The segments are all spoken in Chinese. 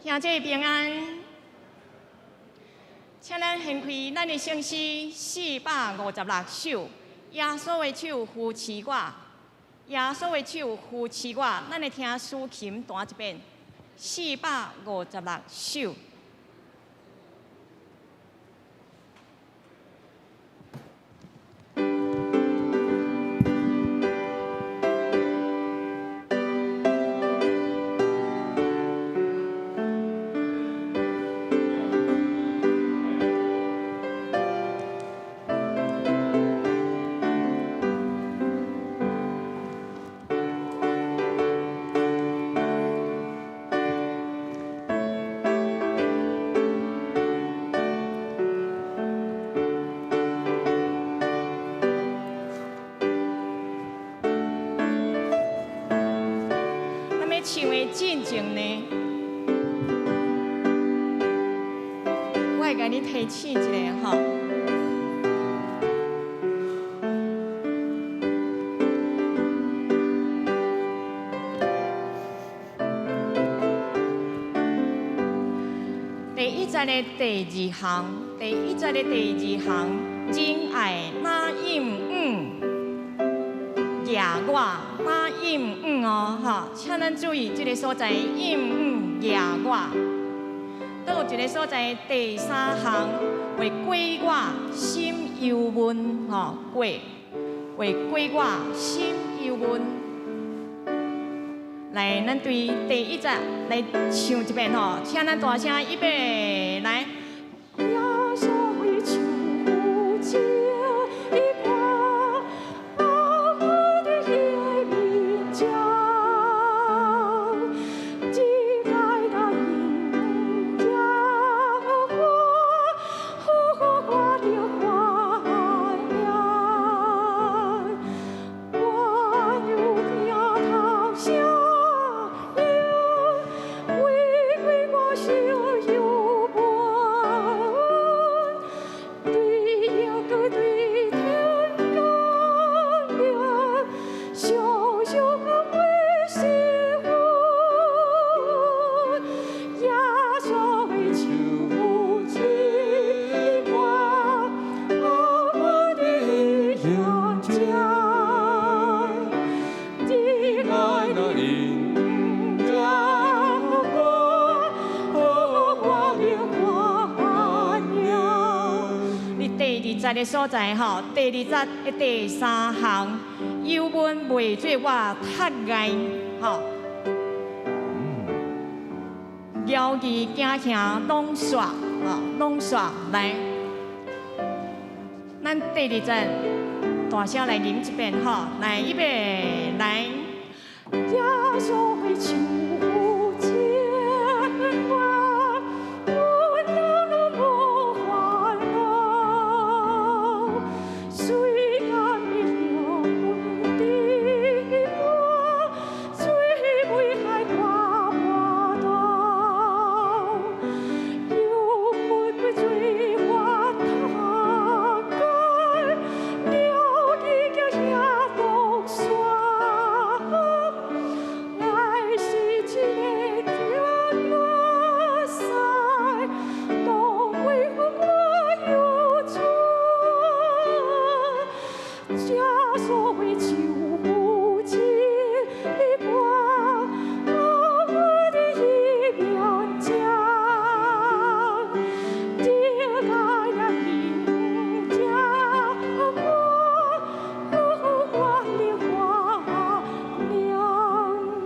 兄姐平安，请咱献开咱的圣诗456首，耶稣的手扶持我，耶稣的手扶持我，咱来听抒琴弹一遍456首。唱的进前呢，我会甲你提醒一下吼。第一节的第二行，真爱那应亚我。哦，哈，请咱注意这个所在，亚我。倒有一个所在，第3行为过我心忧闷，吼，为过我心忧闷。来，咱对第一节来唱一遍吼，请咱大声预备来。的所在吼，第2节的第3行，忧闷袂做我太爱吼，摇旗行行拢煞吼，拢煞来，咱第2节大声来吟一遍吼，来预备来，耶稣的手牵我。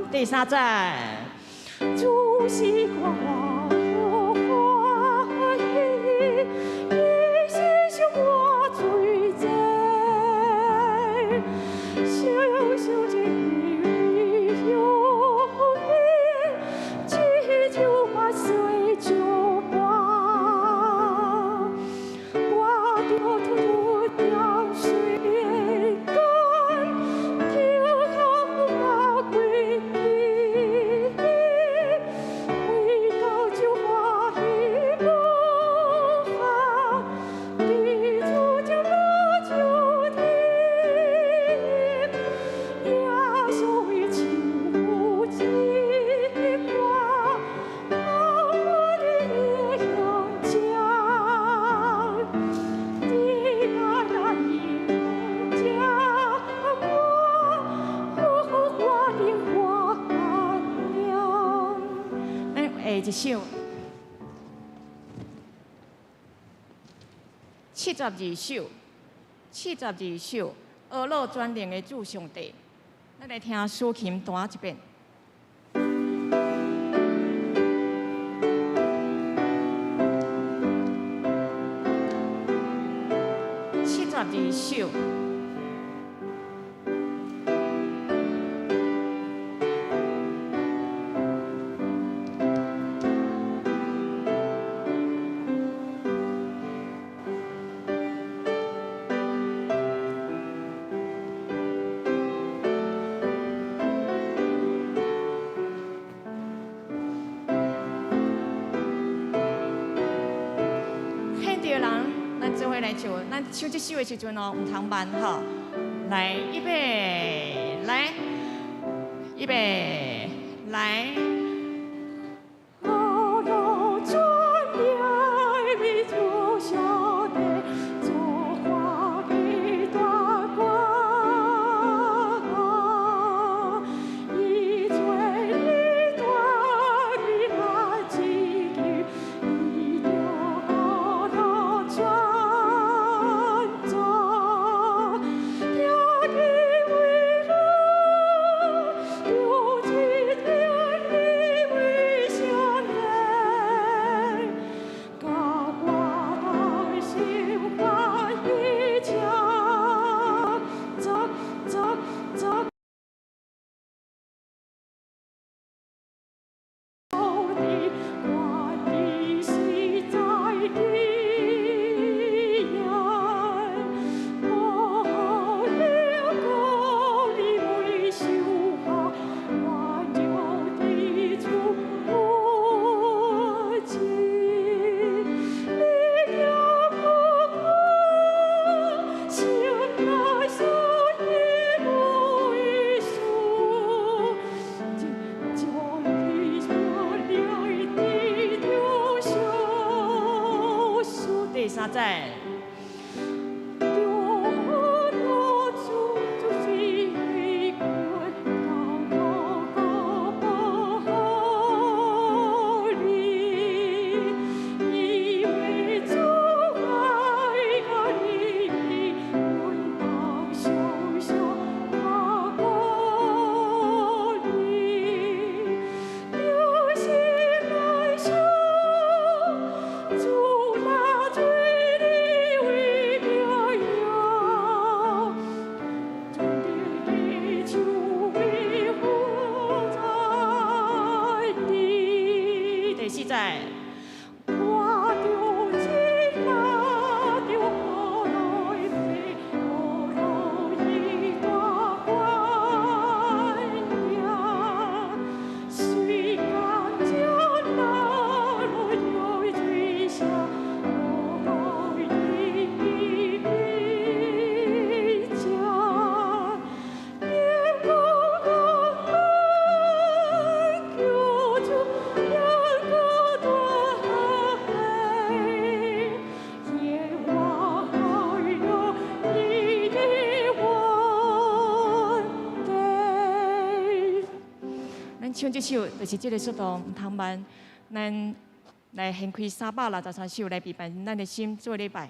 第3节，主是我欢喜，伊是伤我罪罪，小小一英雄伊，只就把水就我，我着吐掉水干，跳好马归。的一首72首俄罗专灵的主上帝，咱来听苏琴弹一遍。72首。咱唱这首的时阵哦，唔通慢吼。来，预备，来，预备，来。第三载。唱这首就是这个速度，唔通慢。咱来献开363首来陪伴咱的心做礼拜。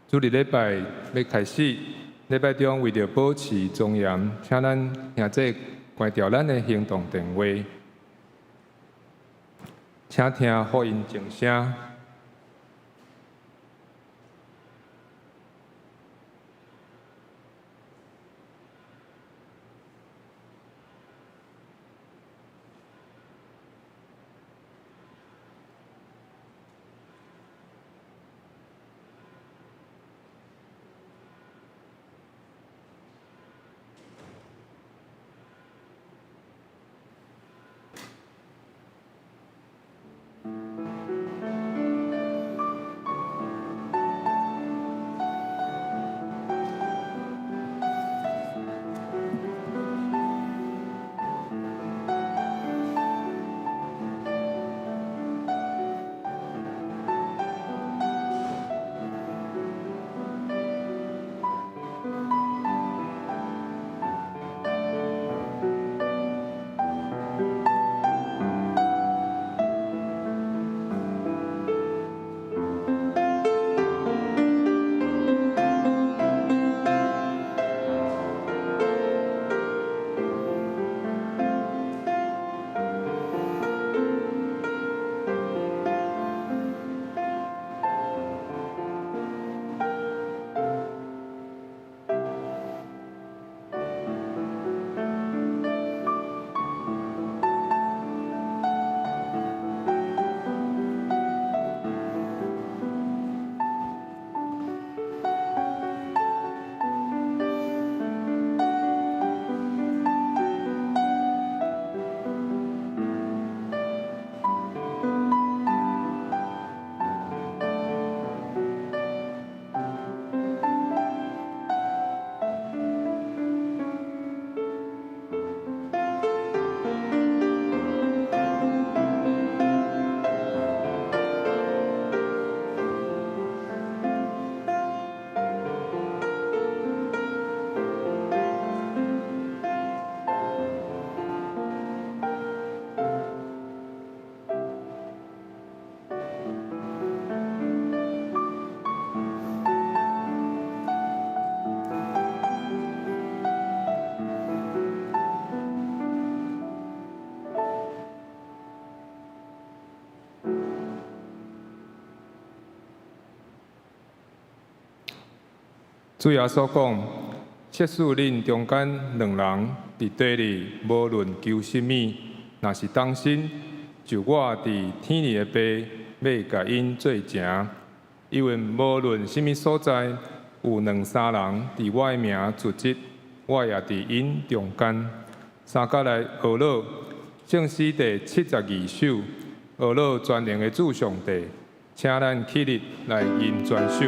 主日礼拜要开始，礼拜中为着保持庄严，请咱兄弟关掉咱的行动电话，请听福音静声。主耶稣讲：设使恁中间两人伫地里，无论求什么，若是当心，就我伫天里的爸要甲因做成。因为无论什么所在，有两三人伫我的名组织，我也伫因中间。三角来学老，正是第72首，学老全能的主上帝，请咱起立来吟全首。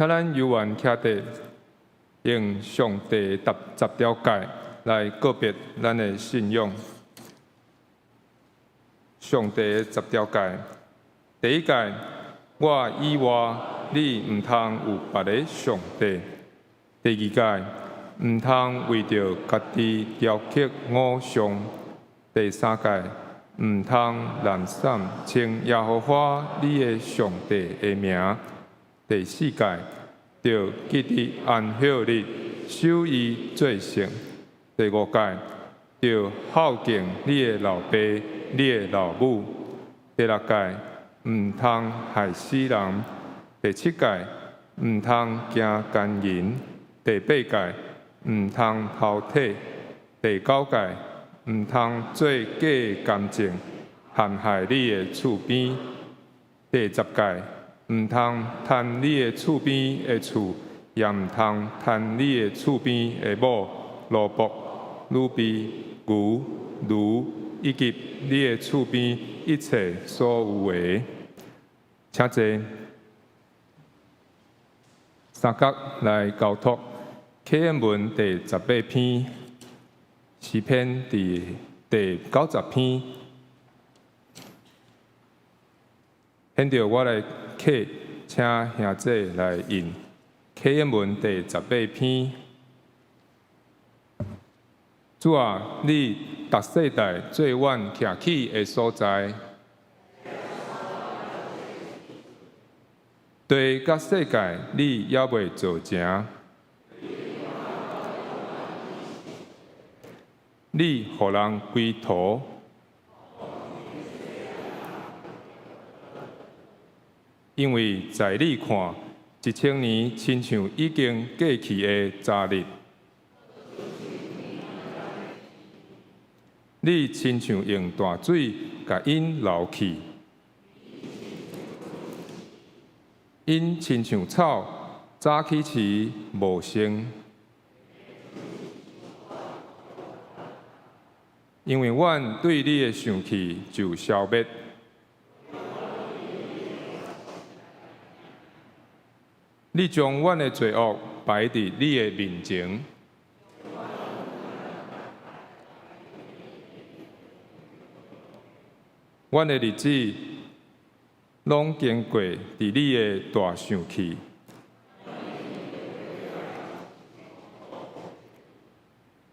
请咱游玩徛地，用上帝10条诫来告别咱的信仰。上帝的10条诫，第一诫，我以外你唔通有别个上帝；第二诫，唔通为着家己雕刻偶像；第三诫，唔通滥散称耶和华你的上帝的名；第四诫，着记伫安息日守伊做圣；第五诫，着孝敬你的老爸、你的老母；第六诫，唔通害死人；第七诫，唔通行奸淫；第八诫，唔通偷体；第9诫，唔通做假干净，陷害你的厝边；第10诫，唔通贪你的厝边的厝，也唔通贪你的厝边的某、萝卜、乳猪、牛、驴，以及你的厝边一切所有的。请坐。三角来交托启示文第18篇，诗篇第90篇。现着我来刻，请兄姐来印启示文第18篇。主啊，你逐世代做阮徛起的所在，地甲世界你也未做成。你互人归途，因为在你看，1000年亲像已经过去的昨日。你亲像用大水甲因流去，因亲像草早起时无生，因为阮对你的生气就消灭。你将阮的罪恶摆伫你的面前。阮的日子拢经过伫你的大生气，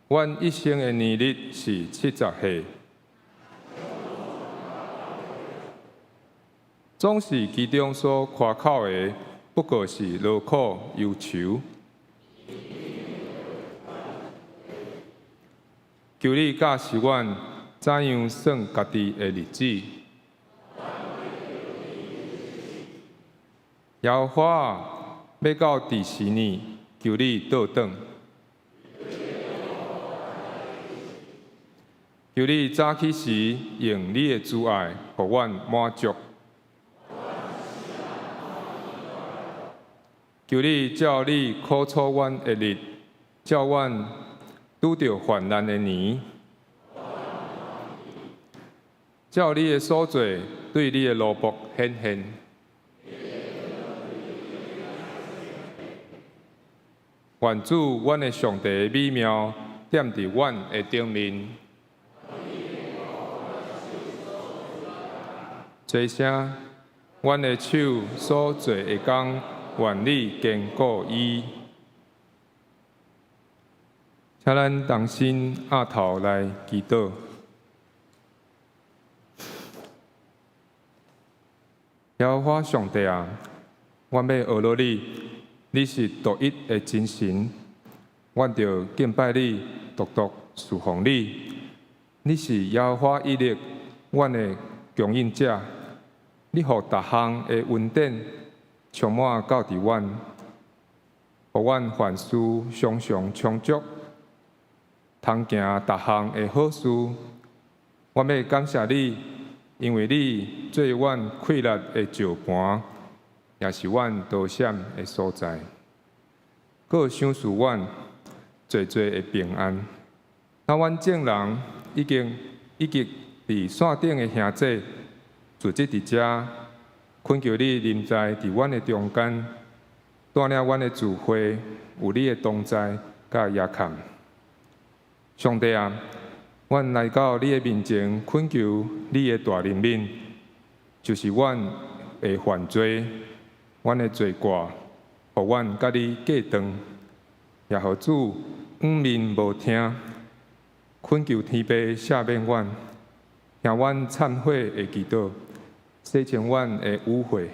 阮一生的年日是70岁，总是其中所夸口的，不过是劳苦忧愁。求你教示阮怎样算家己的日子。耶和华啊，要到第时呢？求你倒转。求你早起时用你的慈爱，互阮满足。求你照你苦楚阮的日，照阮拄着患难的年，照你的所做对你的奴仆显现。愿主阮的上帝的美妙点伫阮的顶面。做声，阮的手所做的工，愿你坚固伊。请咱同心压头来祈祷。耶和华上帝啊，阮要学罗你，你是独一的真神，阮着敬拜你，独独侍奉你。你是耶和华以勒，阮的供应者。你互逐项的恩典充满到伫阮，互阮凡事常常充足，通行逐项的好事。阮要感谢你，因为你做阮快乐的石盘，也是阮逃闪的所在。搁赏赐阮最的平安。当阮众人已经伫线顶的兄弟，聚集伫遮，恳求你临在伫阮的中间，带带领阮的聚会有你的同在甲约看。上帝啊，阮来到你的面前，恳求你的大怜悯，就是阮的犯罪，阮的罪过，互阮甲你过长，也互主面无听，恳求天父赦免阮，听阮忏悔的祈祷，洗清阮的污秽，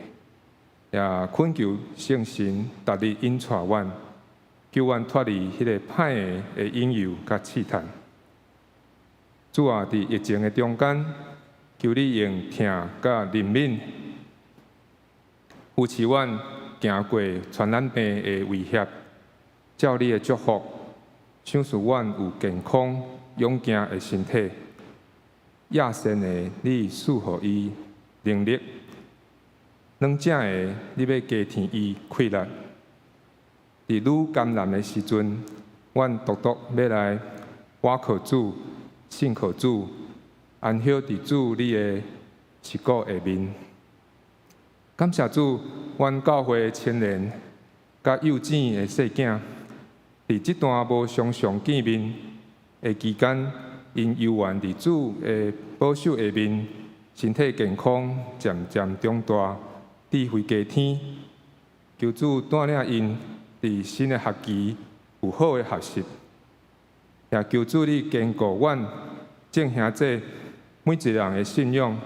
也恳求圣神逐日引带阮，救阮脱离迄个歹的引诱甲试探。主啊，伫疫情的中间，求你用听甲怜悯扶持阮行过传染病的威胁，照你的祝福，赏赐阮有健康勇健的身体。亚善的你赐予伊能力，软正的你要加添伊气力。伫愈艰难的时阵，阮独独要来倚靠主。信靠主，安息伫主你的翅骨下面。感谢主，阮教会青年甲幼稚的细囝，伫这段无常常见面的期间，因游玩伫主的保守下面，身体健康渐渐长大，智慧加添。求主带领因伫新的学期有好的学习。也求主你坚固阮众兄弟每一人的信仰，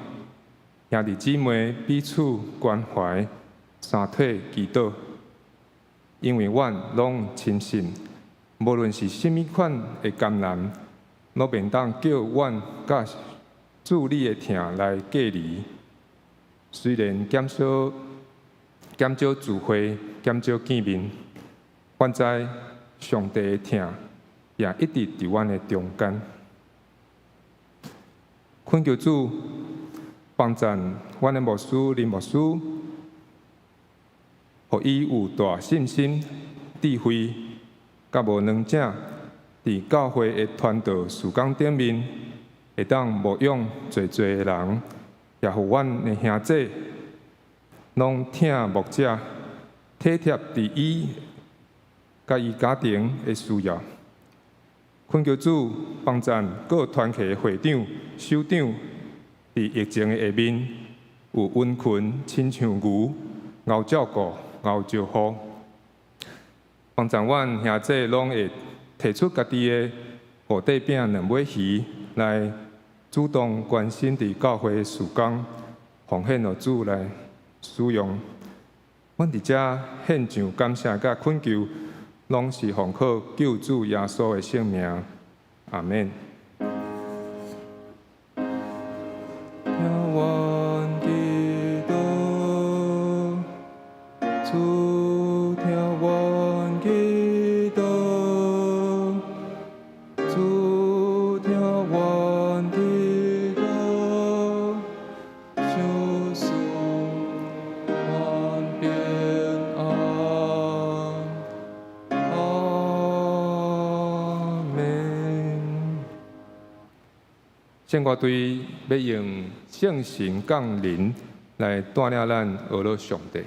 兄弟姊妹彼此关怀，三体祈祷。因为阮拢深信，无论是甚物款的艰难，拢免当叫阮甲主你的疼来隔离。虽然减少聚会，减少见面，反知上帝的疼。也一直伫阮的中间，恳求主帮助阮的牧师林牧师，互伊有大信心、智慧，甲无软正，伫教会的传道事工顶面，会当牧养侪侪人，也互阮的兄弟拢听牧者，体贴伫伊甲伊家庭的需要。恳求主帮助各团契的会长、首长，伫疫情的下面有温群，亲像牛，熬照顾，熬照顾，帮助阮兄弟拢会提出家己的五块饼、两尾鱼，来主动关心伫教会的事工，奉献予主来使用。阮伫遮献上感谢甲恳求。拢是奉靠救主耶稣的圣名，阿免。圣歌队要用圣神降临来带领咱学了上帝。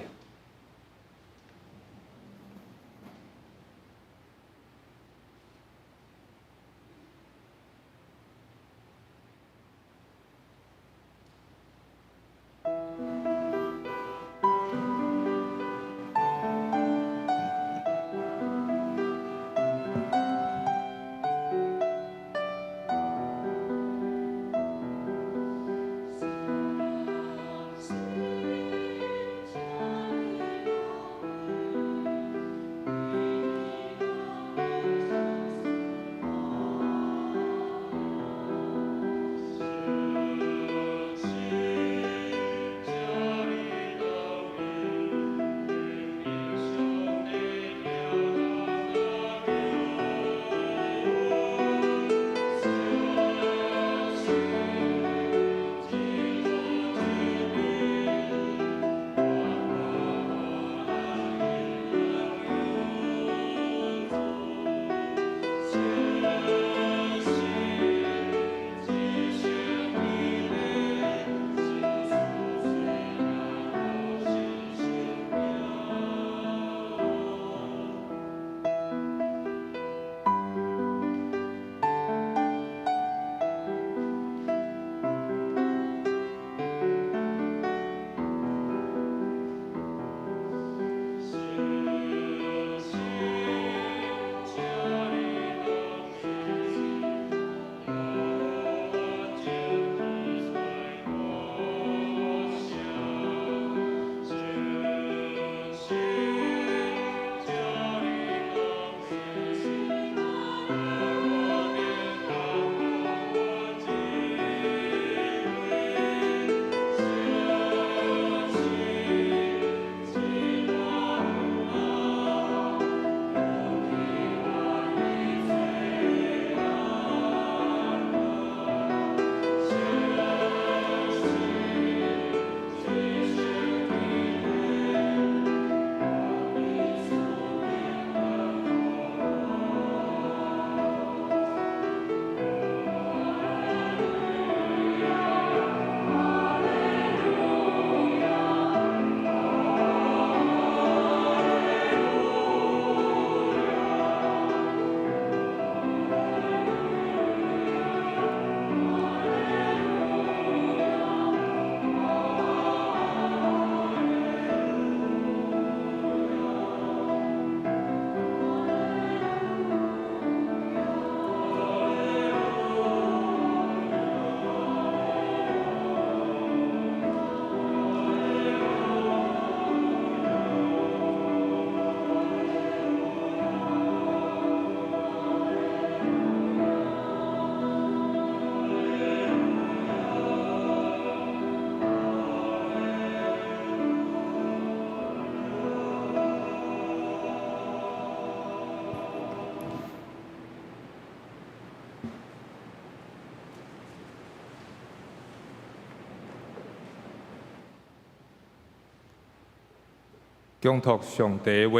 恭读上帝的话，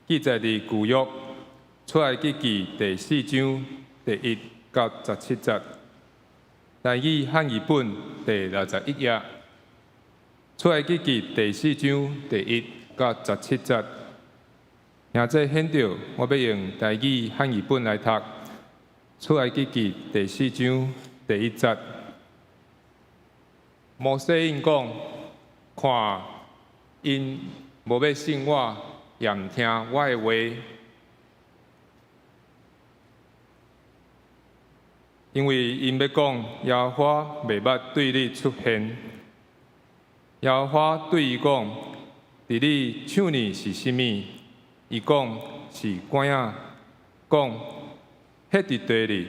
记载伫旧约出埃及记第4章第1到17节，台语汉语本第61页。出埃及记第4章第1到17节，现在显着我要用台语汉语本来读。出埃及记第4章第1节，摩西因讲：看，因无要信我，也毋听我的话。因为因要讲，耶和华袂捌对你出现。耶和华对伊讲：伫你手里是甚物？伊讲是管仔。讲迄伫地里，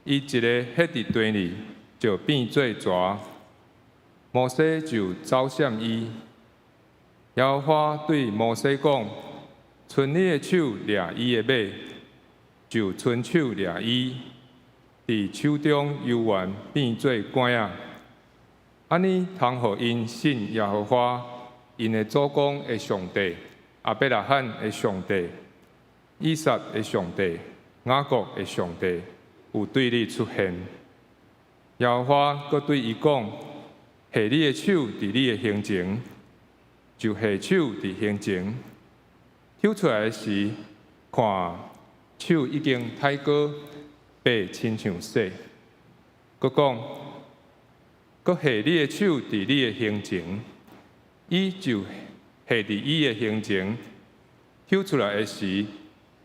伊一个迄伫地里就变做蛇。摩西就走闪伊。耶和华对摩西讲：伸你的手掠伊的尾，就伸手掠伊，伫手中游玩变做管仔。安尼通互因信耶和华，因的祖公的上帝，亚伯拉罕的上帝，以撒的上帝，雅各的上帝，有对你出现。耶和华阁对伊讲：下你的手伫你的胸前，就下手伫胸前。抽出来时，看手已经太高，白亲像雪。阁讲：阁下你的手伫你的胸前，伊就下伫伊的胸前。抽出来的时，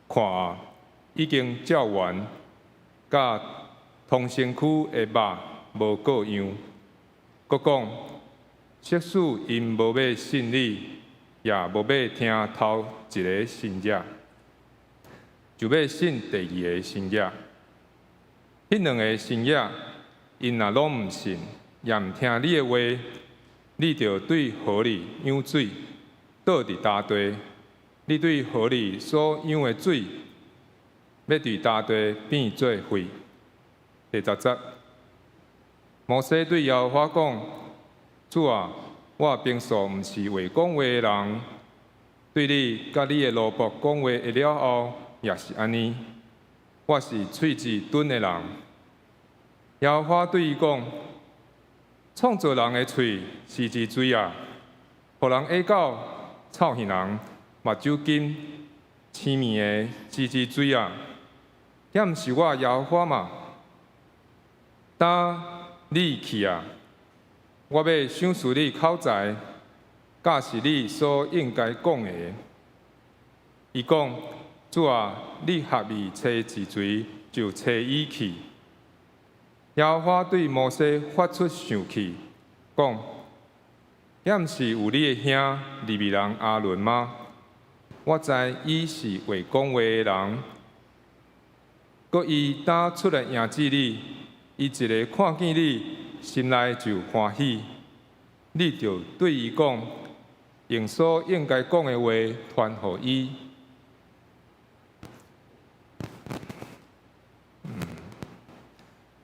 看已经照完，甲通身躯的肉无各样。阁讲：即使因无要信你，也无要听头一个新约，就要信第2个新约。迄2个新约，因若拢毋信，也毋听你的话，你就对河里舀水，倒伫大地。你对河里所舀的水，要伫大地变做血。第10节，摩西对耶和华讲：主啊，我平素毋是会讲话的人，对你甲你的奴仆讲话会了后，也是安尼。我是喙齿钝的人。耶和华对伊讲：创造人的喙是一水啊，互人下到臭耳人目睭金青面的是水啊，遐毋是我耶和华嘛？当你去啊！我要赏赐你口才，甲是你所应该讲的。伊讲：主啊，你合意找一锤，就找伊去。耶和华对摩西发出生气，讲：遐毋是有你的兄利未人亚伦吗？我知伊是会讲话的人，搁伊打出来迎接你，伊一个看见你，心内就欢喜。你就对伊讲，用所应该讲的话传互伊。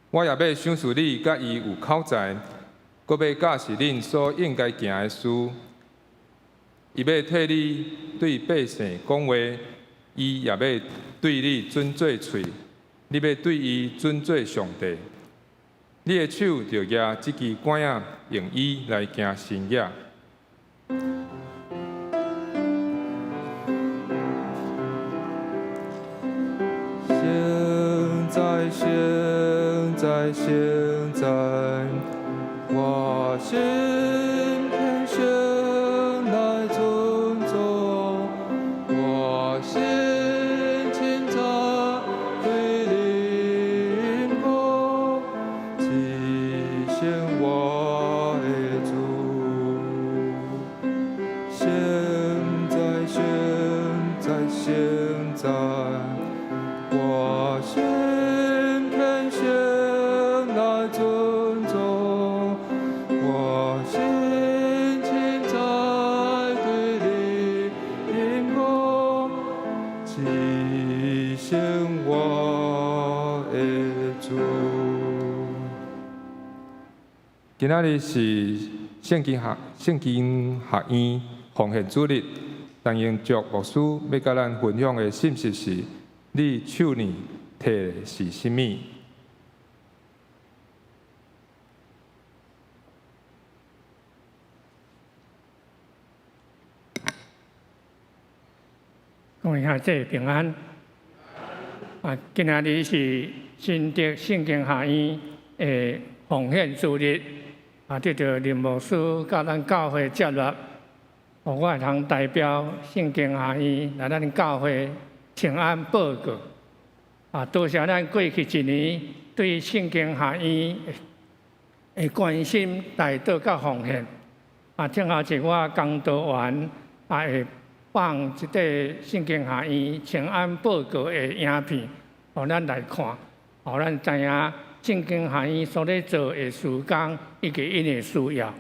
我也要赏赐你，甲伊有口才，搁要教示恁所应该行的事。伊要替你对百姓讲话，伊也要对你准做喙，你要对伊准做上帝。你的手就举这支管仔，用伊来行新约。现在，我心偏向来尊重，我心清澈对灵光，体现我的主。现在，我心偏向来尊重，我心情在对你灵光，体现我的主。今仔日是圣经学院奉献主日，但英族牧师要甲咱分享的信息是：你手里摕的是甚物？各位兄弟平安。今仔日是新竹圣经学院的奉献主日，得到林牧师甲咱教会接纳，互我会通代表圣经学院来咱教会请安报告。多谢咱过去一年对圣经学院的关心、带导甲奉献。正后是我工作完会放一块圣经学院请安报告的影片，互咱来看，互咱知影圣经学院所咧做的事工以及因的需要，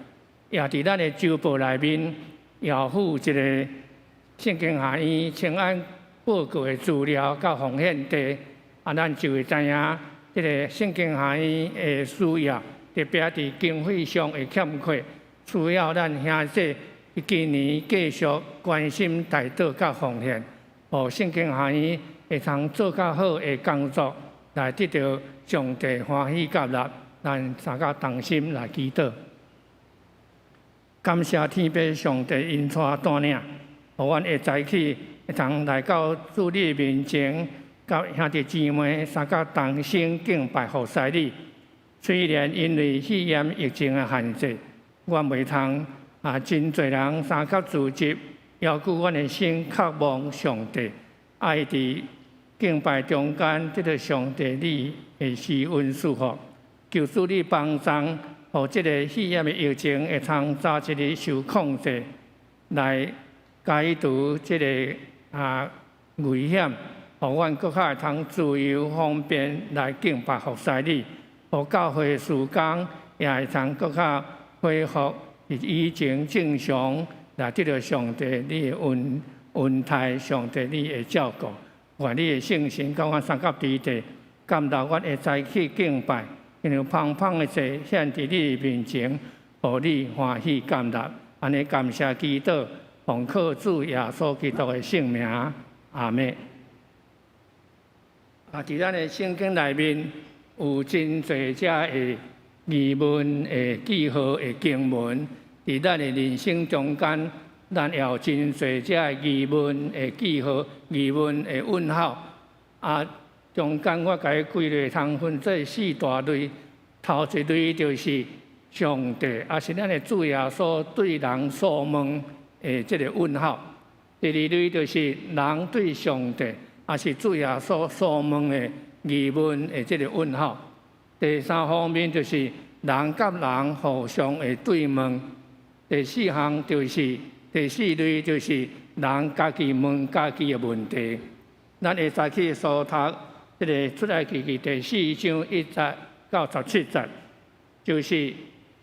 也伫咱的周报内面要附一个圣经学院请安报告的资料甲奉献地，咱就会知影即个圣经学院的需要，特别伫经费上的欠缺，需要咱兄弟今年继续关心带导甲奉献，互圣经学院会通做较好的工作，来得到上帝欢喜甲纳。咱三个同心来祈祷，感谢天父上帝恩赐带领，互阮会早起会通来到主你面前，甲兄弟姊妹三个同心敬拜服侍你。虽然因为肺炎疫情的限制，阮袂通真侪人三角组织，要求阮的心渴望上帝，爱伫敬拜中间得到上帝你的施恩赐福，求主你帮助，互即个肺炎的疫情会通早一日受控制，来解除即个危险，互阮搁较会通自由方便来敬拜服侍你，互教会事工也会通搁较恢复以前正常，来得到上帝你的恩待，上帝你的照顾，愿你的圣神甲阮三角伫地，感到阮会早起敬拜，因为芳芳的祭献伫你面前，互你欢喜感纳。安尼感谢祈祷，奉靠主耶稣基督的圣名，阿门。伫咱的圣经内面有真侪只的疑问的记号的经文，伫咱的人生中间，咱也有真侪只疑问的记号、疑问的问号。中间我甲伊归类通分做四大类，头一类就是上帝，是咱的主耶稣对人所问的这个问号；第二类就是人对上帝，是主耶稣所问的疑问的这个问号；第三方面就是人甲人互相的对问；第四类就是人家己问家己的问题。咱会早起所读这个出埃及记第4章1节到17节，就是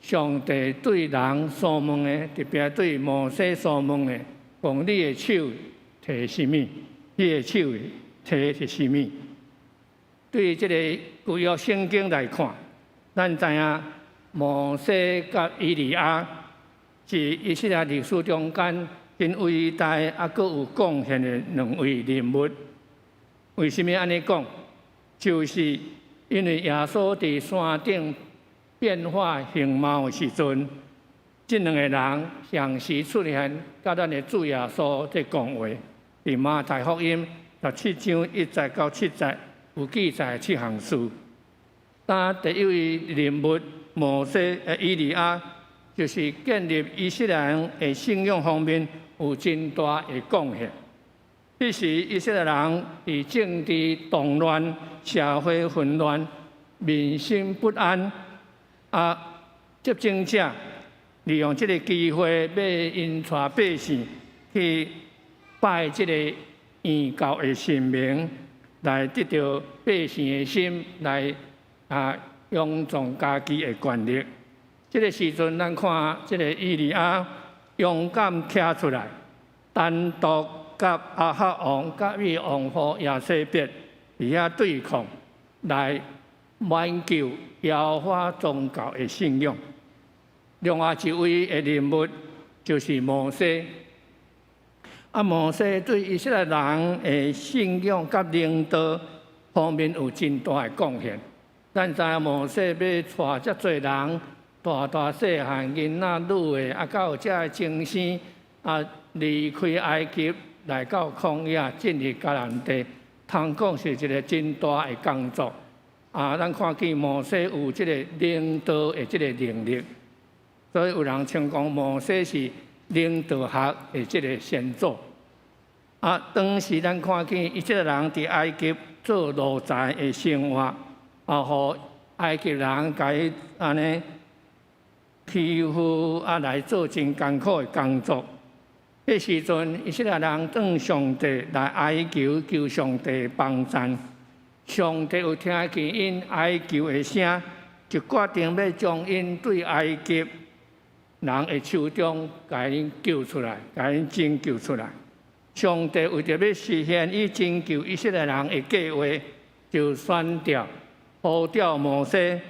上帝对人所问的，特别对摩西所问的，讲你的手摕甚物？你的手摕是甚物？对这个旧约圣经来看，咱知影摩西甲以利亚是以色列历史中间真伟大阁有贡献的两位人物。为什么安尼讲？就是因为耶稣伫山顶变化形貌的时阵，这两个人相时出现，甲咱的主耶稣在讲话。伫马太福音17章1节到7节有记载7项事。第一位人物摩西以利亚，就是建立以色列人的信仰方面有真大的贡献。彼时以色列人伫政治动乱、社会混乱、民心不安，执政者利用这个机会，要引带百姓去拜这个异教的神明，来得到百姓的心，来拥纵家己的权力。这个时阵，咱看这个以利亚勇敢站出来，单独甲亚哈王、甲伊王后亚西别伫遐对抗，来挽救耶和华宗教的信仰。另外一位的人物就是摩西，摩西对以色列人的信仰甲领导方面有真大的贡献。咱知影摩西要带遮侪人，大细汉囡仔、女的，到遮的精神离开埃及来到曠野，进入迦南地，通讲是一个真大的工作。咱看见摩西有即个领导的即个能力，所以有人称讲摩西是领导学的即个先祖。当时咱看见以色列人伫埃及做奴才的生活，互埃及人甲伊安尼欺负，来做真艰苦的工作。迄时阵，以色列人向上帝来哀求上帝帮助。上帝有听见因哀求的声，就决定要将因对埃及人的手中甲因救出来，甲因拯救出来。上帝为着要实现伊拯救以色列人的计划，就选调呼召摩西，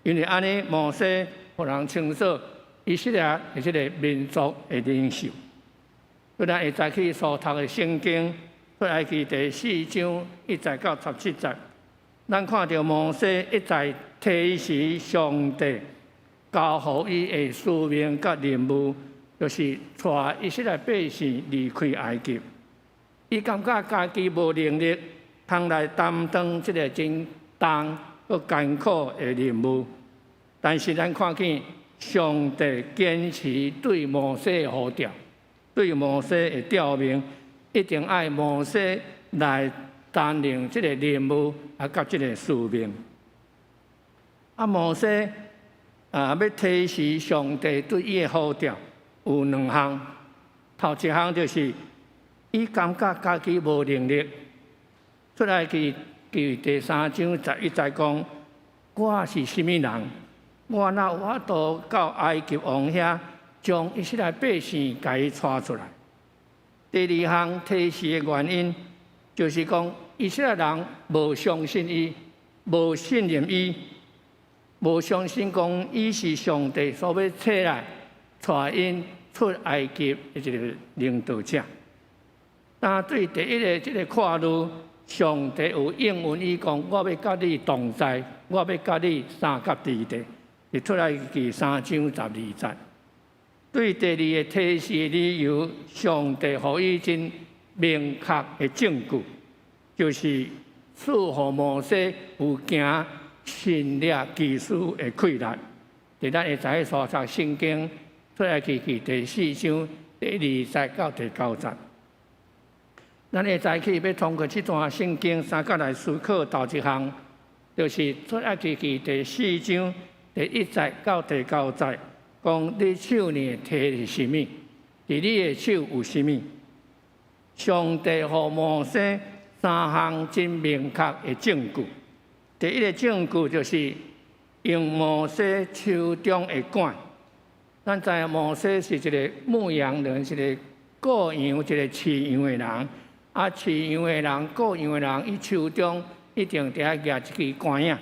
因为安尼摩西互人称作以色列的即个民族的领袖。咱会再去所读的圣经，出埃及第4章1节到17节，咱看到摩西一再提示上帝交予伊的使命甲任务，就是带以色列百姓离开埃及。伊感觉家己无能力，通来担当即个真重佮艰苦的任务，但是咱看见上帝坚持对摩西的呼召。对摩西的调明，一定爱摩西来担任这个任务，甲这个使命。摩西要提示上帝对伊的呼召有2项，头一项就是伊感觉家己无能力，出来去第3章11节讲：我是甚物人？我哪有法度到埃及王遐？将以色列百姓甲伊带出来。第2项提示的原因，就是讲以色列人无相信伊，无信任伊，无相信讲伊是上帝所要找来带因出埃及的一个领导者。但对第一个这个跨路，上帝有应允伊讲：我要甲你同在，我要甲你三甲地地。是出来第3章12节。对第2个提示的理由，上帝予伊真明确的证据，就是赐予摩西有行神力奇事的气力。伫咱会知所读圣经出来第4章第2节到第9节，咱会知去要通过这段圣经3角来思考头一项，就是出来第4章第1节到第9节。讲你手呢摕是甚物？伫你的手有甚物？上帝予摩西3项真明确的证据。第一个证据就是用摩西手中的管。咱知影摩西是一个牧羊人，是一个雇羊、一个饲羊的人。饲羊的人、雇羊的人，伊手中一定得举一支管仔。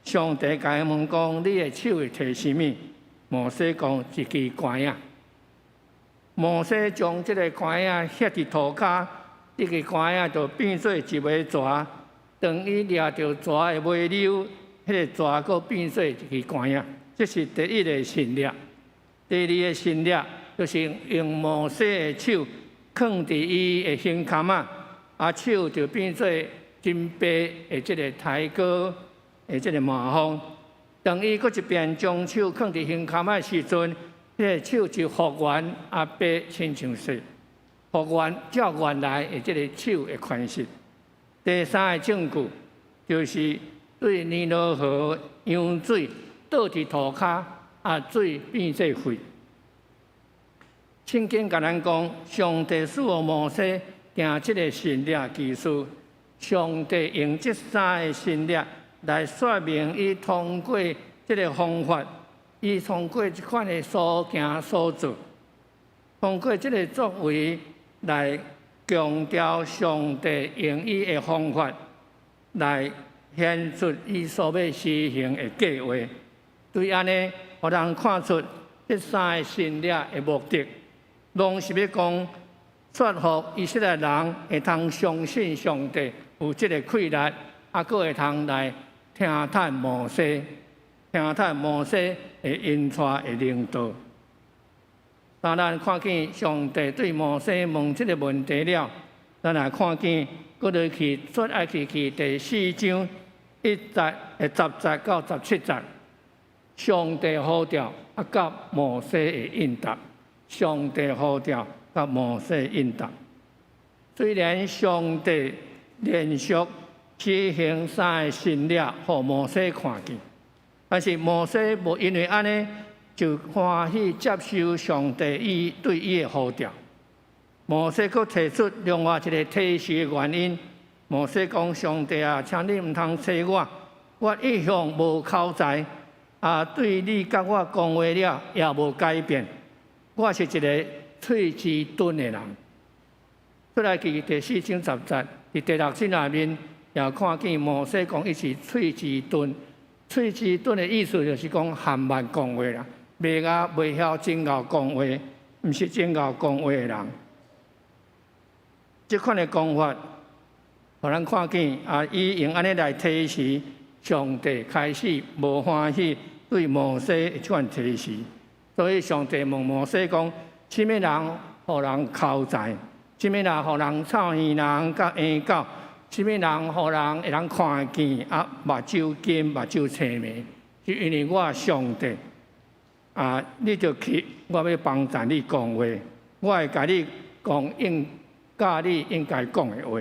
上帝甲伊问讲：你的手会摕甚物？摩西讲一支管仔，摩西将这个管仔ฮ็伫涂骹，这个管仔就变做一尾蛇。当伊抓着蛇的尾溜，迄个蛇佫变做一支管仔。这是第一个神力。第2个神力就是用摩西的手放伫伊的胸坎手就变做真白的这个抬高的这个麻风。当伊佫一遍将手放伫胸坎的时阵，迄个手就复原白，亲像说复原照原来的即个手的款式。第3个证据就是对尼罗河羊水倒伫涂骹，水变做血。圣经甲咱讲，上帝赐予摩西行即个神力奇事，上帝用这3个神力来说明伊通过这个方法，伊通过这款的所行所做，通过这个作为来强调上帝用伊的方法来显出伊所要实行的计划。对安尼，互人看出这3个神力的目的，拢是要讲说服以色列人会通相信上帝有这个气力，啊，佫会通来听探摩西，听探摩西的引带的领导。当咱看见上帝对摩西问这个问题了，咱也看见佫落去出埃及记第4章1节、10节到17节，上帝呼召啊，甲摩西的应答。上帝呼召甲摩西应答。虽然上帝连续施行3个神力，互摩西看见，但是摩西无因为安尼就欢喜接受上帝对伊的呼召。摩西佫提出另外一个提示的原因。摩西讲：上帝啊，请你毋通找我，我一向无口才，啊，对你甲我讲话了也无改变。我是一个喙齿钝的人。出来记第4章10节，伫第6节内面也看见摩西讲伊是喙齿钝。喙齿钝的意思就是讲含慢讲话啦，袂晓真咬讲话，毋是真咬讲话的人。这款的讲法，互咱看见啊，伊用安尼来提示上帝开始无欢喜对摩西的这款提示。所以上帝问摩西讲：什么人互人口才？什么人互人臭耳人甲耳狗？什么人互人会通看见啊？目睭金，目睭青眉，是因为我上帝啊！你就去，我要帮助你讲话，我会甲你讲教你应该讲的话。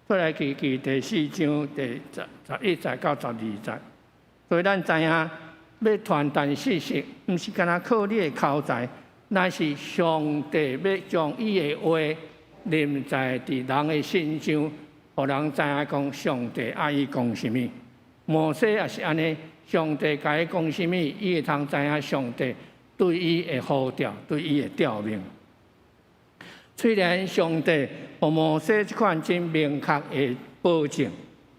再来记第4章第11节到12节，所以咱知影。要传达事实，毋是干那靠你的口才，乃是上帝要将伊的话临在伫人的心上，互人知影讲上帝爱伊讲什么。摩西也是安尼，上帝甲伊讲什么，伊会通知影上帝对伊的呼召，对伊的调命。虽然上帝互摩西这款真明确的保证，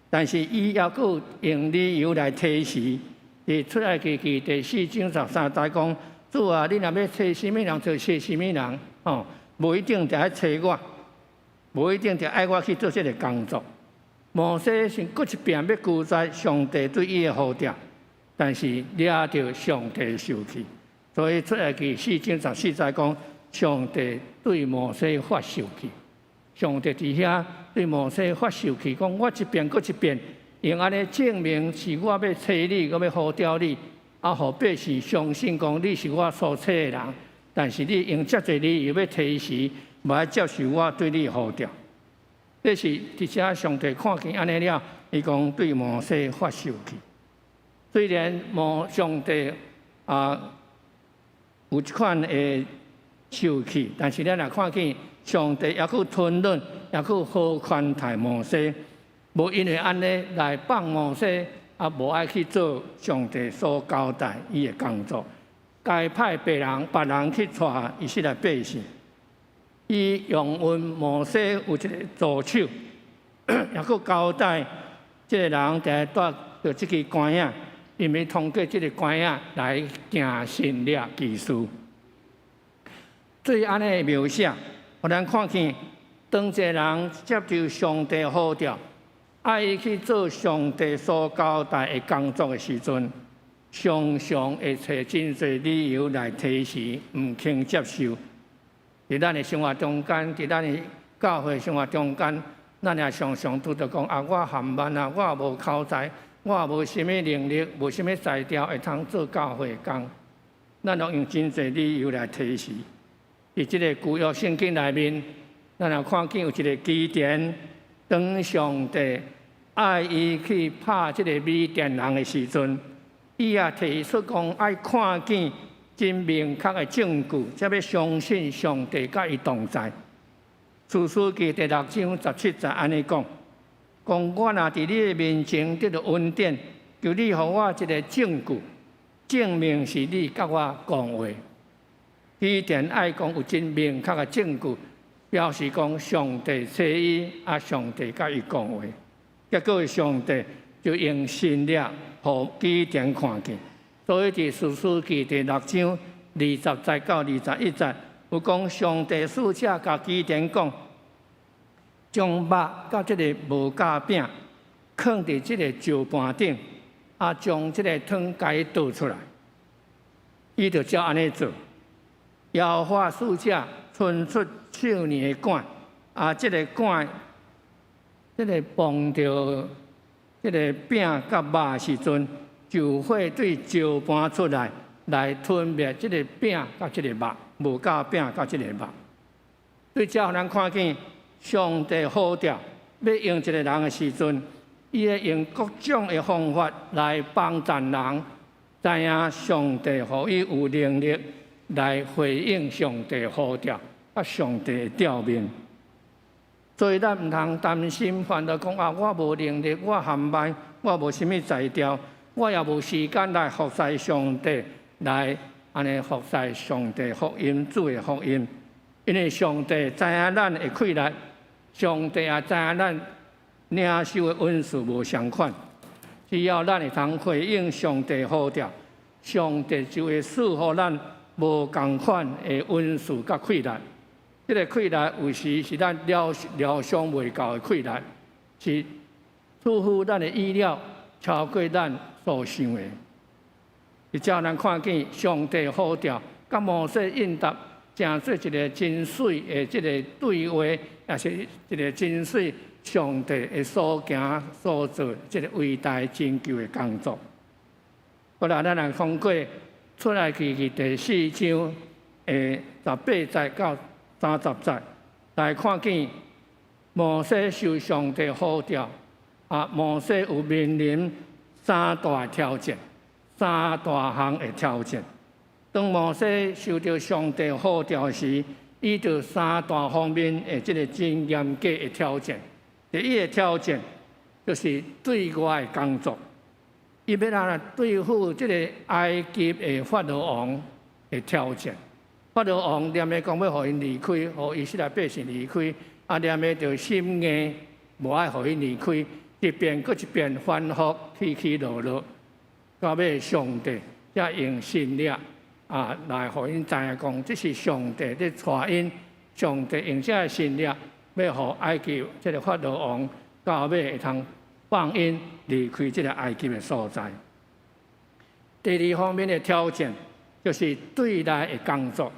但是伊也佫用理由来提示。伫出埃及记第4章13节讲：主啊，你若要找什么人，就找什么人，无一定就爱找我，无一定就爱我去做这个工作。摩西是搁一遍要拒绝上帝对伊的呼召，但是抓着上帝受气，所以出埃及4章14节讲：上帝对摩西发受气。上帝伫遐对摩西发受气，讲我一遍搁一遍。用安尼证明是我要找你，我要呼召你，啊，互百姓相信讲你是我所找的人。但是你用遮侪理由要提示，无爱接受我对你的呼召。这是伫遮上帝看见安尼了，伊讲对摩西发受气。虽然上帝有一款的受气，但是咱也看见上帝也去吞忍，也去好宽待摩西。无因为安尼来放摩西，啊，无爱去做上帝所交代伊的工作，该派别人去带以色列百姓。伊用运摩西有一个助手，也佫交代这个人得带着这个关仔，因为通过这个关仔来行神力奇事。对安尼的描写，互咱看见，当一个人接受上帝呼召。爱伊去做上帝所交代的工作的时阵，常常会找真侪理由来提示，毋肯接受。伫咱的生活中间，伫咱的教会生活中间，咱也常常拄着讲啊，我含慢啊，我也无口才，我也无啥物能力，无啥物才调会通做教会的工。咱拢用真侪理由来提示。伫即个旧约圣经内面，咱也看见有一个基甸，当上帝爱伊去拍即个米甸人的时阵，伊也提出讲爱看见真明确的证据，才要相信上帝甲伊同在。士师记第6章17节安尼讲：我若伫你的面前得到恩典，求你互我一个证据，证明是你甲我讲话。基甸爱讲有真明确的证据，表示讲上帝找伊，啊，上帝甲伊讲话。结果上帝就用神力，互基甸看见。所以伫士师记第6章20节到21节，有讲上帝使者甲基甸讲，将肉甲即个无加饼放伫即个石盘顶，将即个汤解倒出来，伊就照安尼做。耶和华使者伸出手里的管，即个管，即个碰着即个饼甲肉时阵，就会对石盘出来，来吞灭即个饼甲即个肉，无加饼甲即个肉。对照咱看见上帝呼召要用一个人的时阵，伊会用各种的方法来帮助人，知影上帝予伊有能力来回应上帝呼召，上帝的召命。所以咱毋通担心，烦恼讲我无能力，我含慢，我无啥物才调，我也无时间来服侍上帝，来安尼服侍上帝福音主的福音。因为上帝知影咱的困难，上帝也知影咱领受的恩赐无相款。只要咱会通回应上帝呼召，上帝就会赐予咱无共款的恩赐甲困难。这个困难有时是咱疗伤未到的困难，是出乎咱的意料，超过咱所想的。是照咱看见上帝呼召，甲摩西应答，真做一个真水的这个对话，也是一个真水上帝的所行所做这个伟大拯救的工作。后来咱来看过出来记第4章18节到30节，来看见摩西受上帝呼召，摩西有面临3大挑战，3大项的挑战。当摩西受到上帝呼召时，伊就3大方面的这个真严格的挑战。第一个挑战就是对外的工作，伊要来对付这个埃及的法老王的挑战。法老王念的讲要互因离开，互以色列百姓离开，念的就心硬，无爱互因离开，一遍搁一遍反复，起落落，到尾上帝才用神力来互因知影讲，这是上帝在带因，上帝用这个神力要互埃及这个法老王到尾会通放因离开这个埃及的所在。第二方面的挑战就是对内的工作。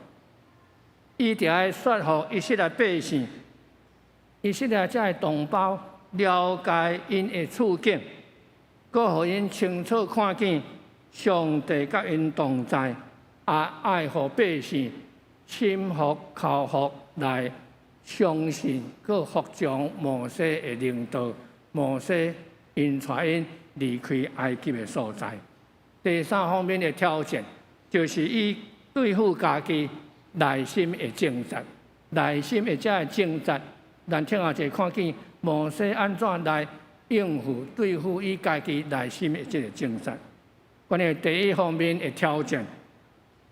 伊就要说服以色列百姓，以色列这同胞了解因的处境，搁互因清楚看见上帝甲因同在，爱互百姓心服口服来相信，搁服从摩西的领导，摩西因带因离开埃及的所在。第三方面的挑战就是伊对付家己内心的挣扎，内心的这挣扎，咱听下就看见摩西安怎来应付对付伊家己内心的这个挣扎。关于第一方面的挑战，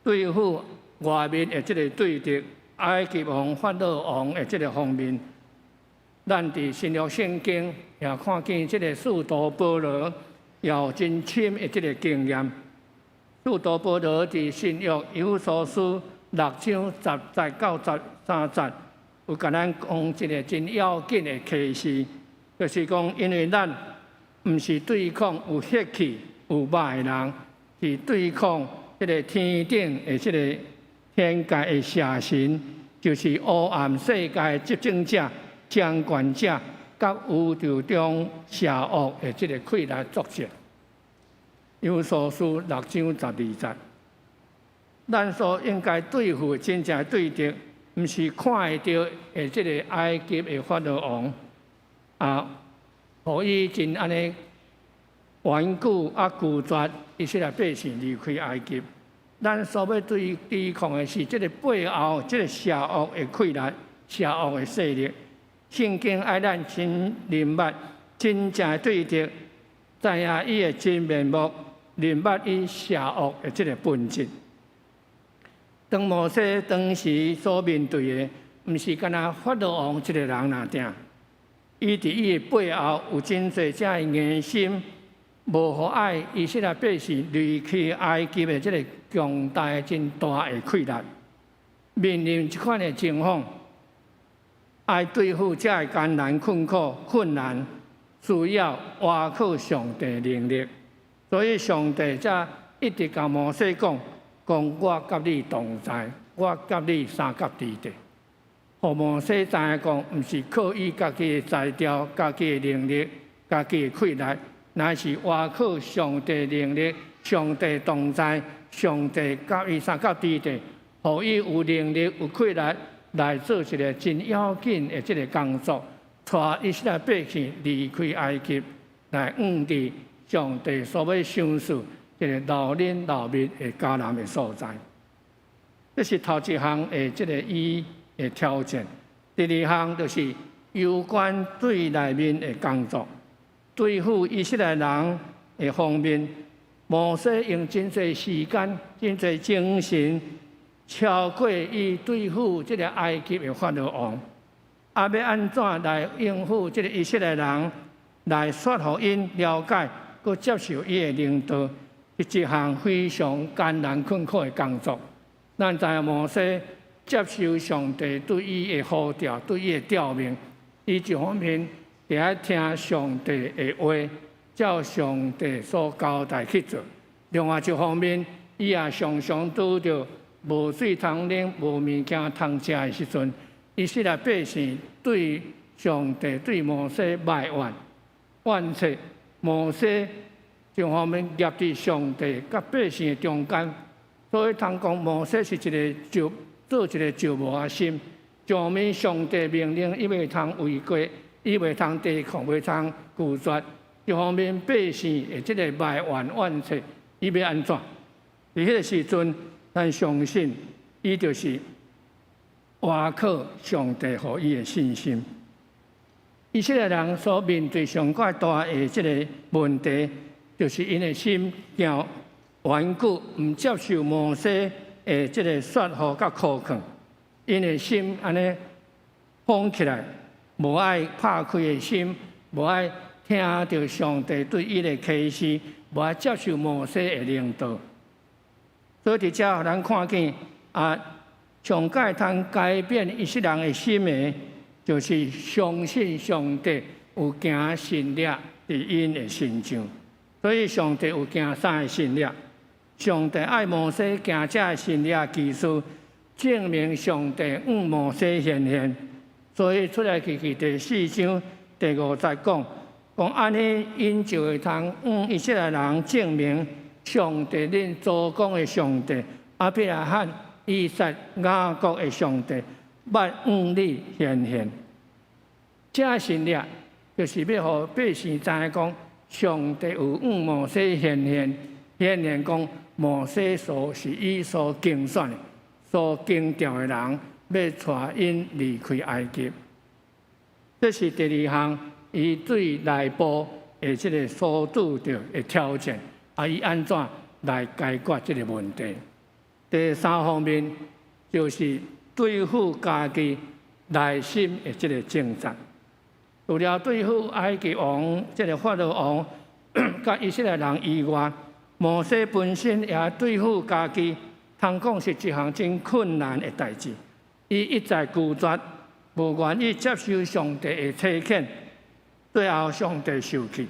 对付外面的这个对敌，埃及王、法老王的这个方面，咱伫新约圣经也看见这个使徒保罗也有真深的这个经验。使徒保罗伫新约以弗所书6章10节到13节，有甲咱讲一个真要紧的启示，就是讲，因为咱毋是对抗有血气、有肉的人，是对抗这个天顶的这个天界的邪神，就是黑暗世界执政者、掌权者，甲宇宙中邪恶的这个溃烂作者。以弗所书6章12节。咱所应该对付真正对敌，毋是看会到的这个埃及的法老王，互伊真安尼顽固拒绝以色列百姓离开埃及。咱所要对抗的是这个背后这个邪恶的溃烂、邪恶的势力。圣经爱咱真明白真正对敌，知影伊的真面目，明白伊邪恶的这个本质。当摩西当时所面对的，毋是干那法老王一个人而定，伊伫伊的背后有真侪遮的硬心，无互爱以色列百姓离开埃及的这个强大真大的溃烂。面临这款的情况，爱对付这艰难困难，需要依靠上帝能力。所以上帝才一直甲摩西讲，我甲你同在，我甲你三甲之地。互摩西知影讲，毋是靠伊家己的才调、家己的能力、家己的气力，乃是依靠上帝的能力、上帝同在、上帝甲伊三甲之地，互伊有能力、有气力来做一个真要紧的这个工作，带以色列百姓离开埃及，来往伫上帝所要赏赐一个老人老民的迦南的所在。这是头一项的这个的挑战。第二项就是有关对内面的工作，对付以色列人的方面，摩西用真侪时间、真侪精神，超过伊对付这个埃及的法老王，要安怎来应付这个以色列人，来说互因了解，佮接受伊的领导，是一项非常艰难困苦的工作。咱知影摩西接受上帝对伊的呼召，对伊的调命，伊一方面伫爱听上帝的话，照上帝所交代去做；另外一方面，伊也常常拄着无水通啉、无物件通食的时阵，以色列百姓对上帝、对摩西埋怨切。摩西一方面夹伫上帝甲百姓的中间，所以通讲摩西是做一个就无啊心，上面上帝命令，伊袂通违规，伊袂通抵抗，袂通拒绝。一方面百姓的即个埋怨切，伊要安怎？伫迄个时阵，咱相信伊就是依靠上帝予伊的信心。以色列人所面对上怪大的即个问题，就是因的心硬顽固，毋接受摩西的即个说服甲苛刻，因的心安尼放起来，无爱拍开的心，无爱听到上帝对伊的启示，无爱接受摩西的领导。所以伫遮，咱看见上界通改变以色列人的心的，就是相信上帝有行神力伫因的心上。所以上帝有行啥个神力？上帝爱摩西行这神力技术，证明上帝摩西显现。所以出来去第4章第5节讲安尼，因就会通以色列人证明上帝恁祖公的上帝，阿伯拉罕、以撒、雅各的上帝，捌你显现。这神力就是要互百姓知影讲，上帝有摩西显现讲。摩西是伊所竞选的、所竞调的人，要带因离开埃及。这是第二项，伊对内部的这个所拄着的挑战，伊安怎来解决这个问题？第三方面就是对付家己内心的这个挣扎。除了对付埃及王、这个法老王，甲以色列人以外，摩西本身也对付家己，通讲是一项真困难的代志。伊一再拒绝，无愿意接受上帝的差遣，最后上帝受气，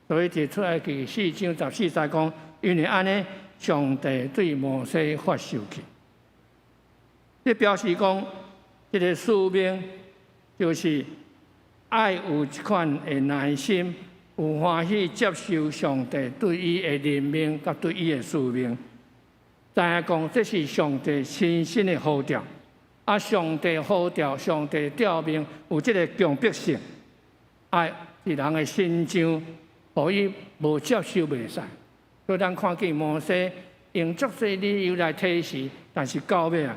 所以提出来去4章14节讲，因为安尼，上帝对摩西发受气。这表示讲，这个使命就是爱有一款的耐心。有欢喜接受上帝对伊的任命，甲对伊的使命，知影讲这是上帝亲身的呼召。上帝呼召、上帝调命有这个强迫性，爱伫人的心上，互伊无接受袂使。所以咱看见摩西用足侪理由来提示，但是到尾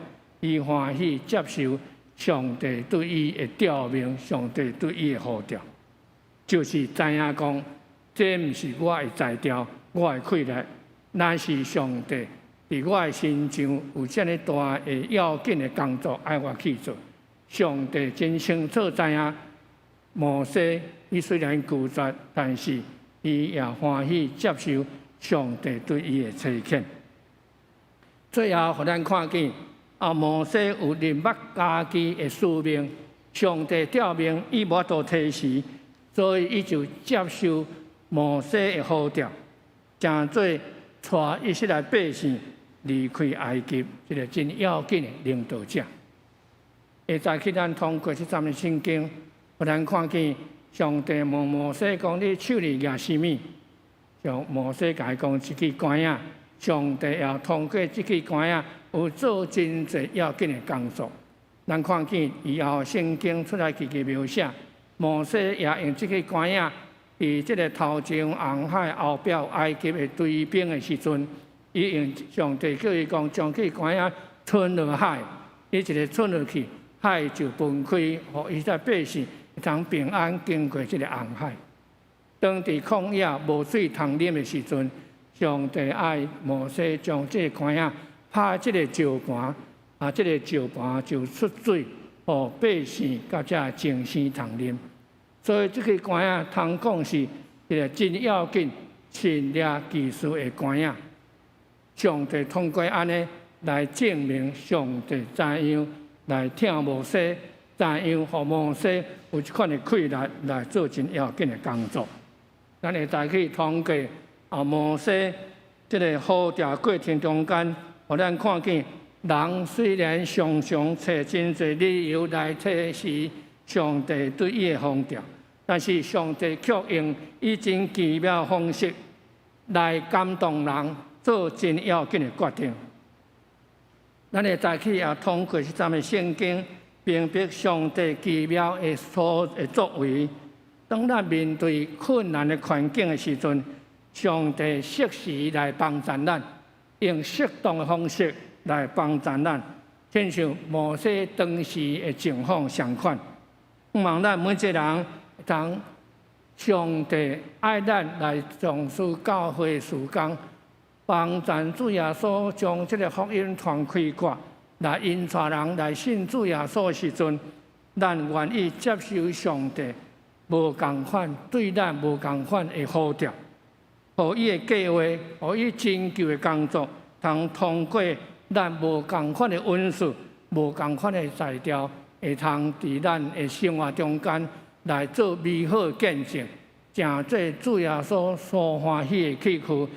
伊欢喜接受上帝对伊的调命，上帝对伊的呼召。就是知影讲，这毋是我的才调，我的气力，乃是上帝伫我的心上有遮尔大的要紧的工作爱我去做。上帝真清楚知影，摩西伊虽然拒绝，但是伊也欢喜接受上帝对伊的差遣。最后，互咱看见摩西有认捌家己的使命，上帝召命伊无法度提示，所以伊就接受摩西的呼召，成做带以色列百姓离开埃及一个真要紧的领导者。会再去咱通过这3篇圣经，互咱看见上帝问摩西讲：你手里拿什么？像摩西甲伊讲这支竿仔，上帝也通过这支竿仔有做真侪要紧的工作。咱看见以后圣经出来奇描写，摩西也用这支竿仔，伫这个头前红海后壁埃及的追兵的时阵，伊用上帝叫伊讲将这竿仔吞落海，伊一个吞落去，海就分开，互以色列百姓通平安经过这个红海。当伫旷野无水通啉的时阵，上帝爱摩西将这个竿仔拍这个石盘，这个石盘就出水，互百姓甲这精生通啉。所以这个竿仔通讲是一个真要紧、神力技术的竿仔。上帝通过安尼来证明上帝怎样来听摩西，怎样互摩西有这款的气力来做真要紧的工作。咱会再去通过摩西这个呼召过程中间，互咱看见人虽然常常找真侪理由来提示上帝对伊的呼召，但是上帝却用以真奇妙的方式来感动人做真要紧的决定。咱会再去通过这3个圣经，明白上帝奇妙的作为。当咱面对困难的环境的时阵，上帝适时来帮助咱，用适当的方式来帮助咱，亲像摩西当时的情况相款。希望咱每一个人当上帝爱咱来重视教会的事工，帮助主耶稣将这个福音传开过，来引带人来信主耶稣的时阵，咱愿意接受上帝无共款对咱无共款的呼召，互伊的计划，互伊拯救的工作，通过咱无共款的恩赐、无共款的材料，会通伫咱的生活中间来做美好的见证，成做主耶稣所欢喜的器具，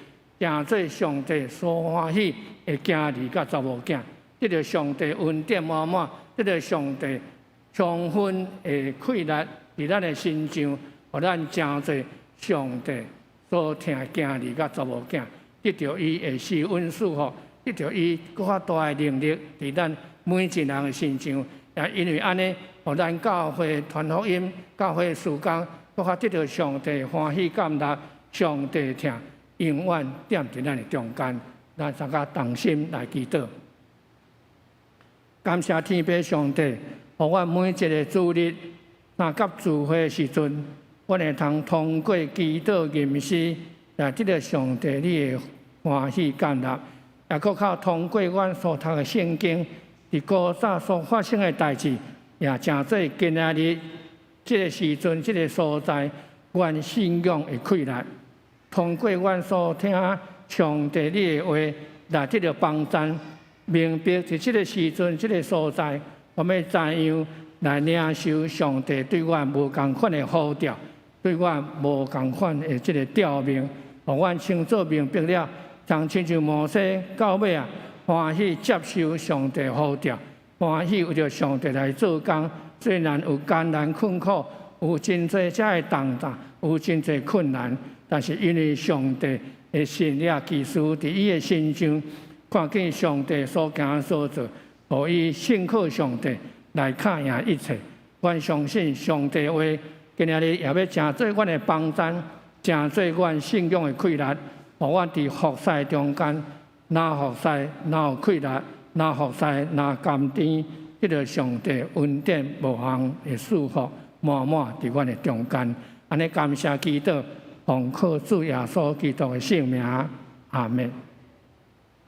成做上帝所欢喜的囝儿甲查某囝，得到上帝恩典满满，得到上帝充分的气力。伫咱的心上，互咱真侪上帝所听囝儿甲查某囝，得到伊的施恩赐福，得到伊更较大的能力伫咱每一人的心上。也因为安尼，互咱教会传福音、教会事工，更较得到上帝欢喜感动，上帝听，永远踮伫咱的中间。咱大家同心来祈祷，感谢天父上帝，互阮每一个主日。那甲聚会的时阵，阮会通过祈祷吟诗来得到上帝你的欢喜感动，也搁靠通过阮所读的圣经，伫古早所发生的代志，也成做今仔日这个时阵、这个所在，阮信仰的气力。通过阮所听上帝你的话，来得到帮助，明白伫这个时阵、这个所在，我们怎样来领受上帝对阮无共款的呼召，对阮无共款的这个召命，互阮清楚明白了，像亲像摩西到尾欢喜接受上帝呼召，欢喜为着上帝来做工。虽然有艰难困苦，有真侪遮的重担，有真侪困难，但是因为上帝的神力技术伫伊的身上，看见上帝所行所做，互伊信靠上帝。来打赢一切，阮相信上帝话，今日也要成做阮的帮助，成做阮信仰的气力，互阮伫服侍中间，哪服侍哪有气力，哪服侍哪甘甜，得到上帝恩典无限的祝福，满满伫阮的中间。安尼感谢祈祷，奉靠主耶稣基督的圣名，阿门。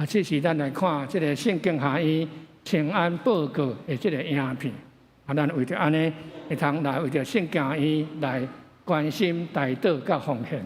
这是咱来看这个圣经下伊。平安报告的这个影片，咱为着安尼，会通来为着圣经院来关心代祷甲奉献。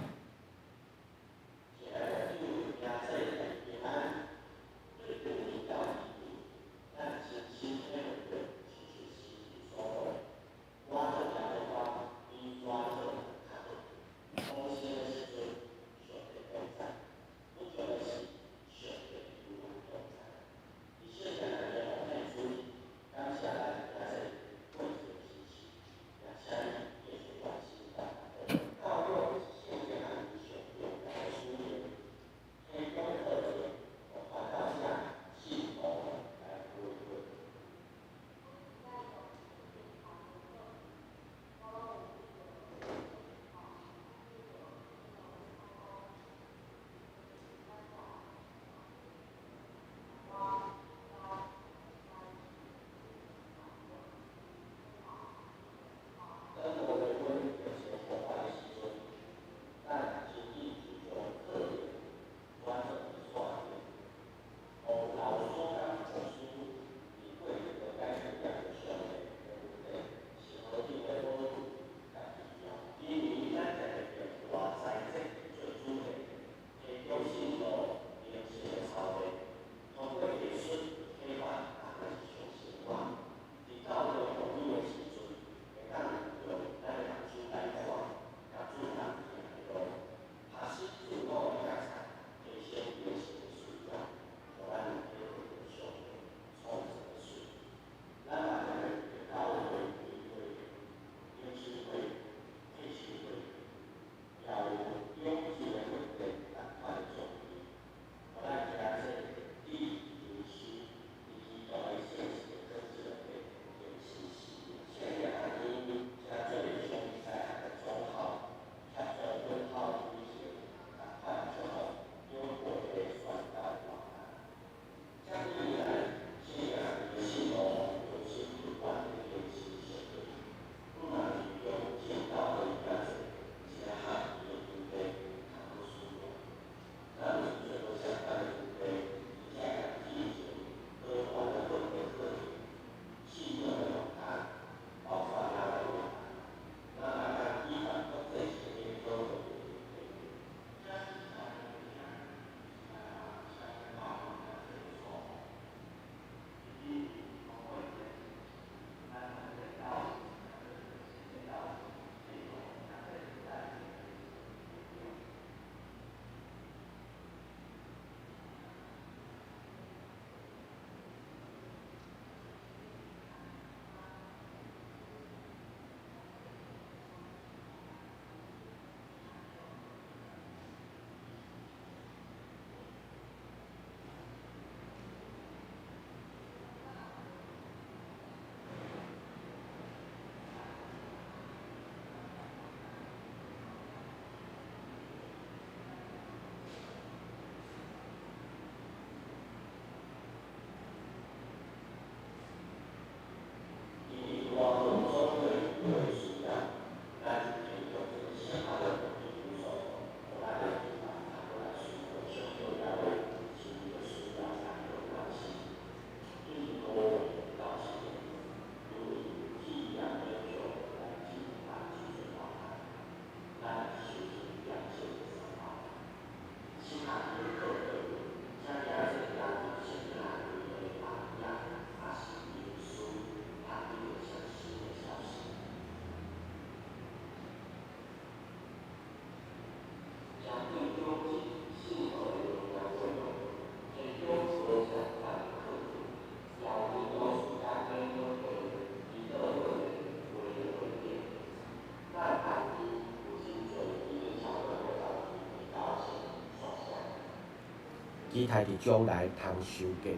期待伫将来通收结。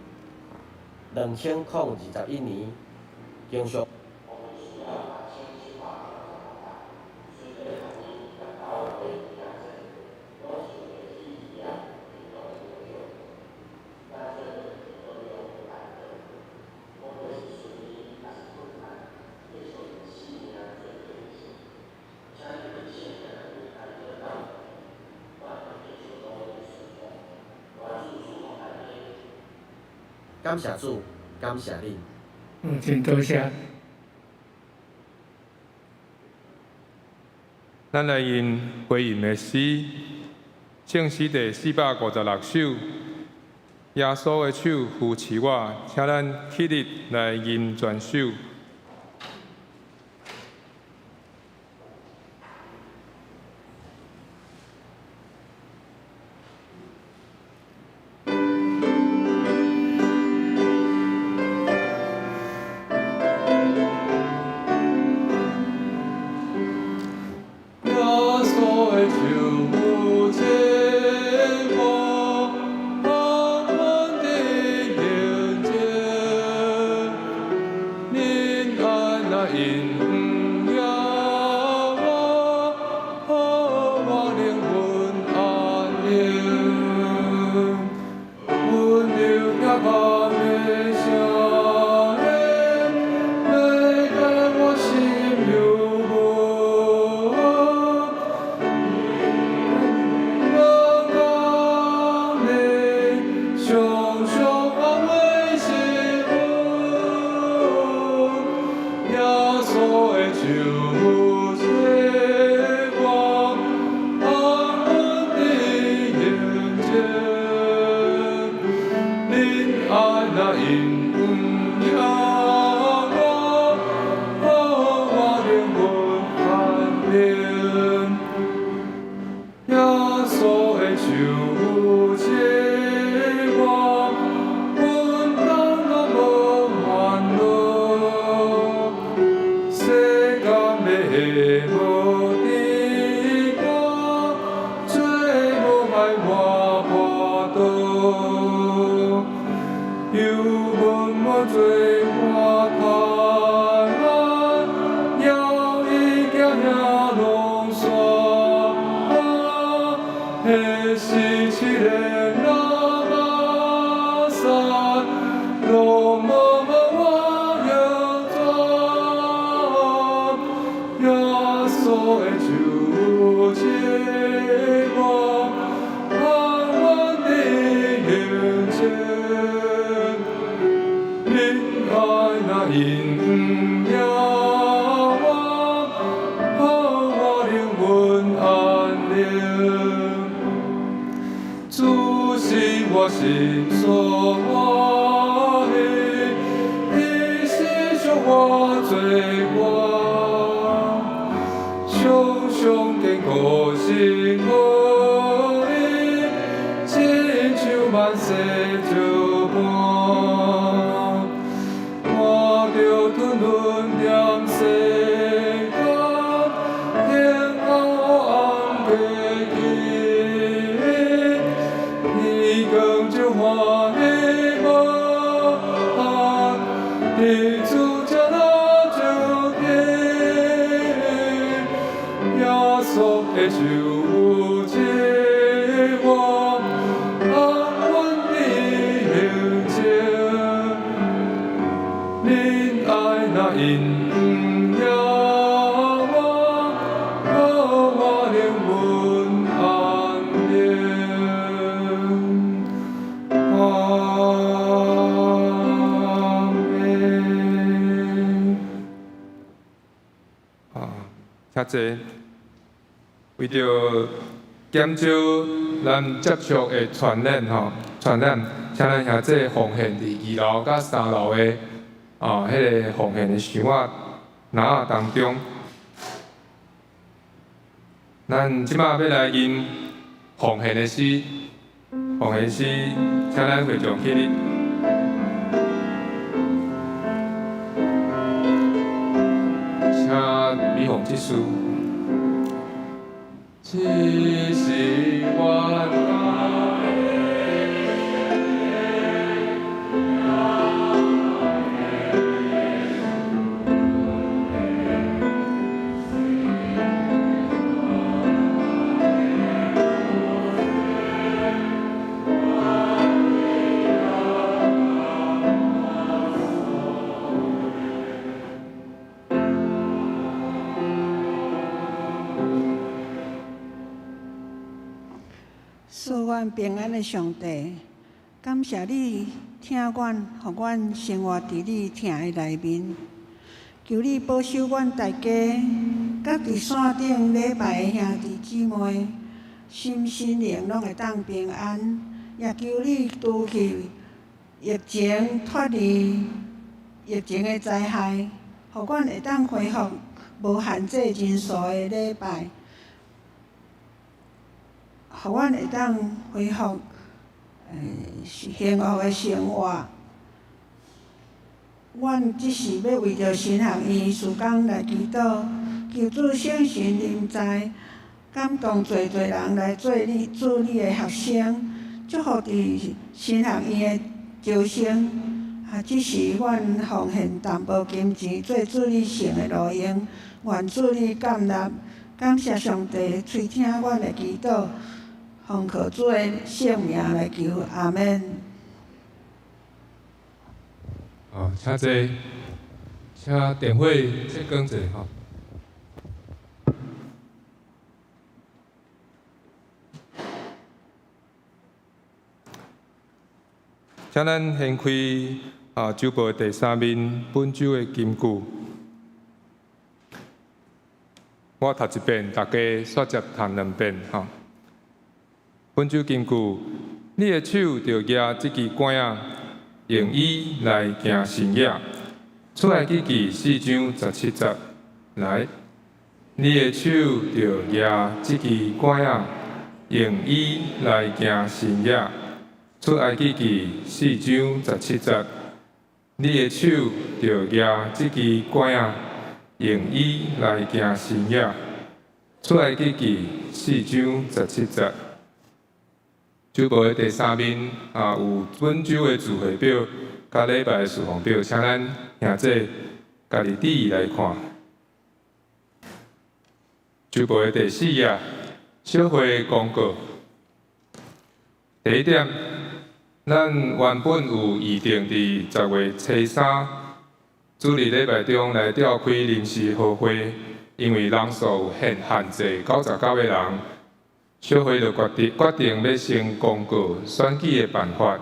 2021年，经属。感谢主，感谢恁。真多谢。咱来吟回应的诗，圣诗第456首。耶稣的手扶持我，请咱起立来吟全首。较济，为着减少咱接触的传染请咱兄弟奉献伫2楼甲3楼的迄个奉献的箱仔篮仔当中。咱即马要来吟奉献的诗，奉献诗，请咱会众起立。请李凤这首。只是我赐阮平安的上帝，感谢你听阮，互阮生活伫你听的内面。求你保守阮大家，甲伫线顶礼拜的兄弟姊妹，心心灵拢会当平安。也求你除去疫情，脱离疫情的灾害，互阮会当恢复无限制人数的礼拜，互阮会当恢复幸福的生活。阮只是要为着新学院事工来祈祷，求主圣神临在，感动侪人来做主你的学生，祝福伫新学院的招生。只是阮奉献淡薄金钱做主你圣的路用，愿主你感纳，感谢上帝垂听阮的祈祷，奉靠主的圣名来求，阿门。好，请坐，请电火切光者吼。请咱先开周报第3面本周的金句。我读一遍，大家煞接读2遍吼。本周金句：你的手着举这支管仔，用伊来行神业。出埃及记4章17节。来，你的手着举这支管仔，用伊来行神业。出埃及记4章17节。你的手着举这支管仔，用伊来行神业。出埃及记4章17节。周报的第3面有本周的聚会表，甲礼拜的事项表，请咱兄弟家己注意来看。周报的第4页，小会公告。第1点，咱原本有预定伫10月初3主日礼拜中来召开临时好会，因为人数有限制99个人。小会就决定要先公告选举的办法，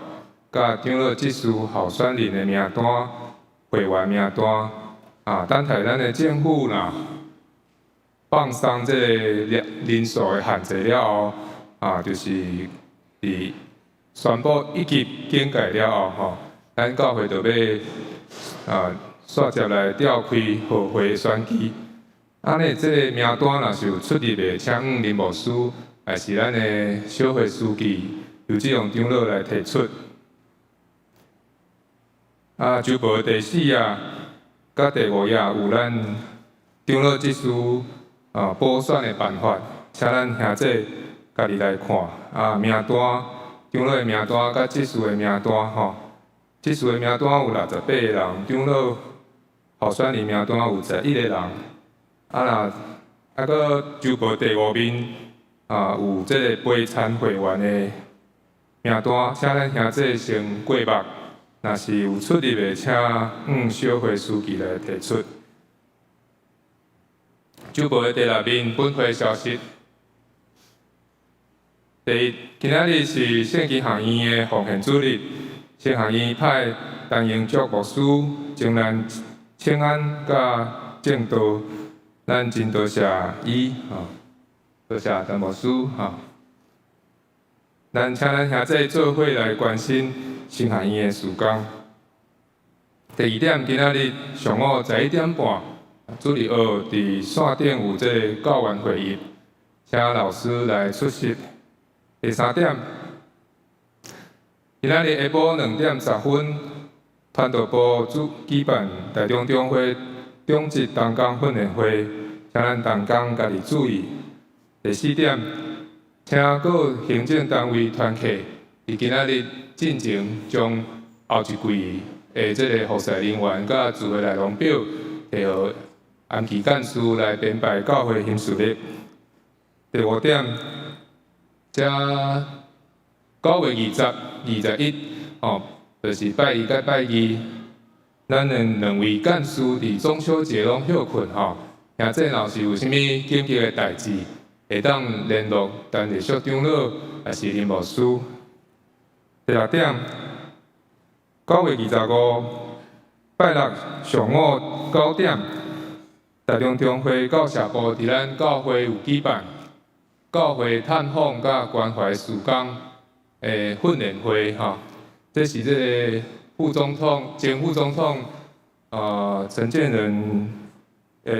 甲长老职事候选人的名单、会员名单等待咱的政府啦放松这个人数的限制了后，就是伫宣布一级警戒了后，咱教会就要煞接来召开好会选举。安尼这个名单若是有出入的，请林牧师。也是咱的小会书记由这样长老来提出。周报第4页甲第5页有咱长老职事补选的办法，请咱兄弟家己来看。名单，长老的名单甲职事的名单吼。职事的名单有68个人，长老候选人名单有11个人。搁周报第5面。有这个陪参会员的名单，请咱兄弟先过目，若是有出入的，请小会书记来提出。周报的第6面本会消息。今仔日是圣经学院的奉献主日，圣学院派陈英竹牧师前咱请安甲正道，咱真多谢伊多谢陈牧师咱请咱兄弟做伙来关心圣学院的事工。第2点，今仔日上午11点半，主日学伫线顶有这个教员会议，请老师来出席。第3点，今仔日下晡2点10分，传道部举办台中中会中职同工训练会，请咱同工家己注意。第4点，请各行政单位团契伫今仔日进前将后一季的这个服侍人员甲聚会内容表提予安琪干事来编排教会行事历。第5点，这9月20、21就是拜1甲拜2，咱的2位干事伫中秋节拢休困兄弟若是有啥物紧急的代志。会当联络单日校长老还是林牧师。第六点，9月25拜六上午9点，台中中会教社部伫咱教会有举办教会探访甲关怀事工诶训练会吼。这是这个前副总统陈建仁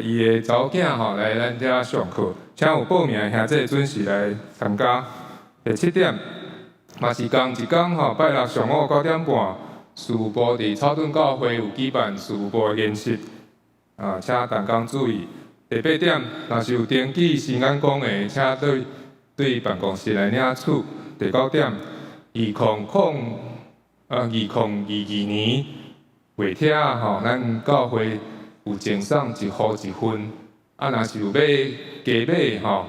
伊的查某囝吼来咱遮上课，请有报名的兄弟准时来参加。第7点，嘛是同一天吼，拜六上午9点半，事务部伫草屯教会有举办事务部的研习，请大家注意。第8点，若是有登记新眼光的，请对办公室来领取。第9点，2022年月帖吼，咱教会有赠送1户1份，若是有加买吼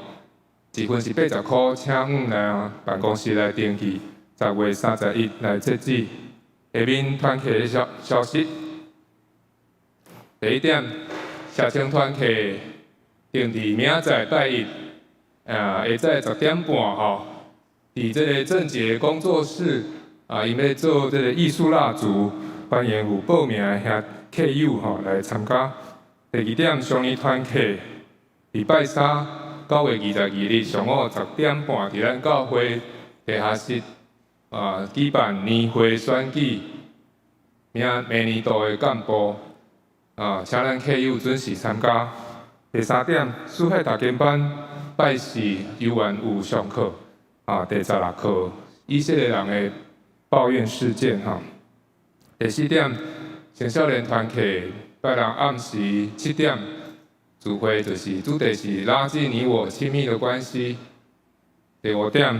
，1份是80块，请来办公室来登记，10月31来截止。下面团契的消息。第1点，社青团契定伫明仔载拜一，下晝10点半吼，伫这个正杰工作室因要做这个艺术蜡烛，欢迎有报名的兄客友吼来参加。第2点，双年团契礼拜39月22日上午10点半，伫咱教会地下室举办年会选举，明年度的干部请咱客友准时参加。第3点，司海大经班拜四游园有上课第16课以色列人的抱怨事件第4点，青少年团契拜六暗时7点，主会就是主题是拉近你我亲密的关系。第5点，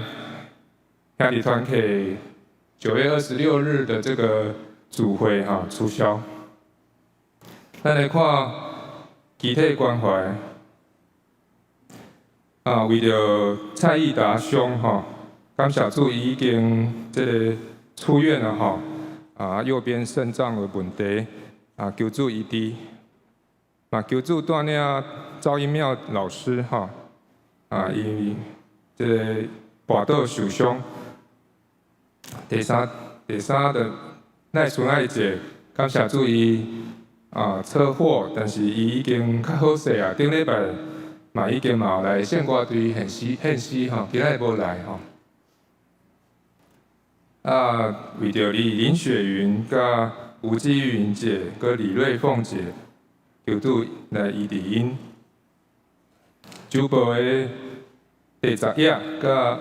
兄弟团契9月26日的这个主会促销。咱来看集体关怀为着蔡益达兄感谢主已经这个出院了右边肾脏的问题求助医治，求助带领赵英妙老师伊这个跋倒受伤。第三的赖纯爱姐感谢主伊车祸，但是伊已经较好势顶礼拜已经有来献歌队献诗今仔无来为着林雪云、甲吴基云姐、佮李瑞凤姐，求主来医治因。主部的第10页佮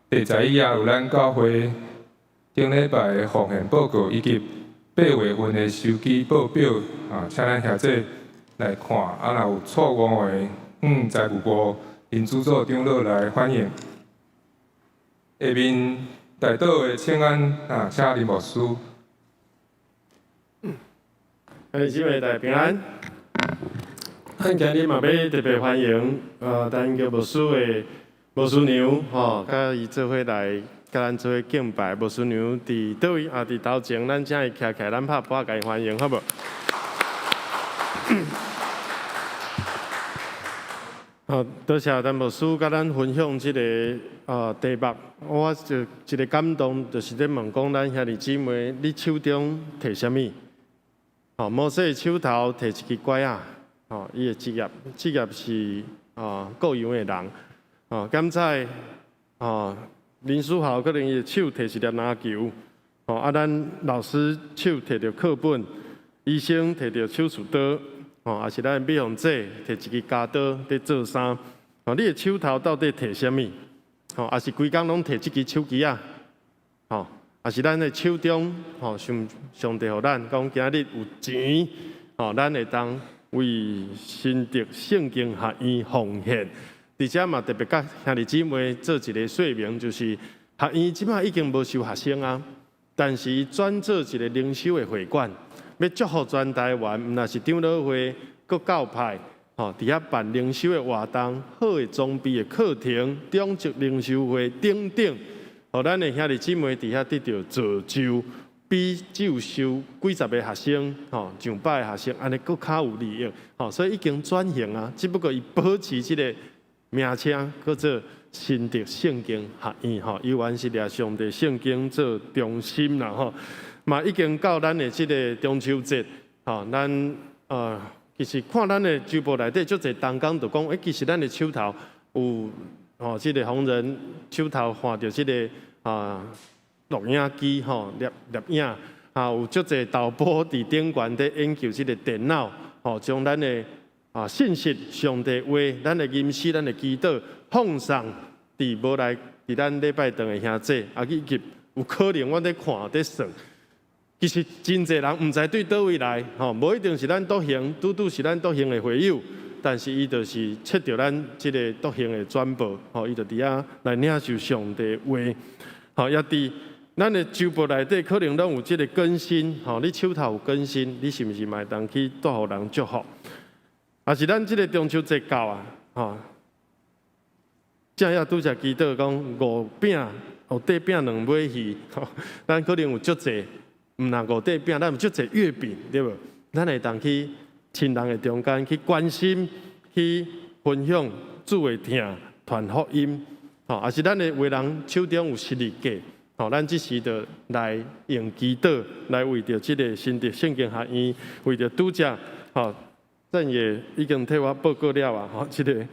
第11页有咱教会顶礼拜的奉献报告以及8月份的收支报表请咱兄弟来看若有错误的，财务部林主座长老来反映。下面大岛的请安请林牧师。姊妹大平安。咱今日嘛要特别欢迎咱叫牧师的牧师娘甲伊做伙来甲咱做伙敬拜。牧师娘伫倒位伫头前，咱请伊徛起来，咱拍鼓甲伊欢迎，好无？多谢咱牧师甲咱分享这个题目，我就一个感动，就是咧问讲咱兄弟姊妹，你手中摕啥物？摩西手头摕一支拐伊的职业是雇羊的人。刚才林书豪可能伊的手摕一粒篮球，咱老师手摕着课本，医生摕着手术刀。也是咱美容者摕一支家刀在做衫，你的手头到底摕啥物？也是规工拢摕这支手机也是咱的手中上帝互咱讲今日有钱，咱会当为新竹圣经学院奉献。而且嘛特别甲兄弟姊妹做一个说明，就是学院即摆已经无收学生啊，但是伊转做一个灵修的会馆。要祝福全台湾，毋但是长老会、各教派，伫遐办灵修的活动、好的装备的课程、中职灵修会等等，互咱的兄弟姊妹伫遐得到造就，比只有收几十个学生，上百个学生，安尼更较有利益。所以已经转型啊，只不过伊保持这个名称叫做新德圣经学院吼，依然是掠上帝圣经做中心啦吼。嘛已经到咱的即个中秋节，吼，咱其实看咱的周报内底，足侪同工就讲，其实咱的手头有即个红人手头换着即个录影机吼，摄影有足侪导播伫顶悬伫研究即个电脑，将咱的信息、上帝话、咱的吟诗、咱的祈祷放送伫无来伫咱礼拜堂的兄弟，以及有可能我伫看伫算。其实真侪人毋知对倒位来，无一定是咱独行，拄是咱独行的会友，但是伊就是切着咱即个独行的转播，伊就伫遐来领受上帝话，也伫咱的周报内底可能拢有即个更新，你手头有更新，你是毋是嘛会当去带互人祝福？也是咱即个中秋节到啊，正要拄则祈祷讲五饼、五块饼两尾鱼，咱可能有足侪。毋若五块饼，咱有足侪月饼，对无？咱会当去亲人的中间去关心、去分享主的听、传福音，也是咱的为人手中有实力价，咱即时就来用祈祷，来为着即个新德圣经学院，为着拄则，咱也已经替我报告了啊，即个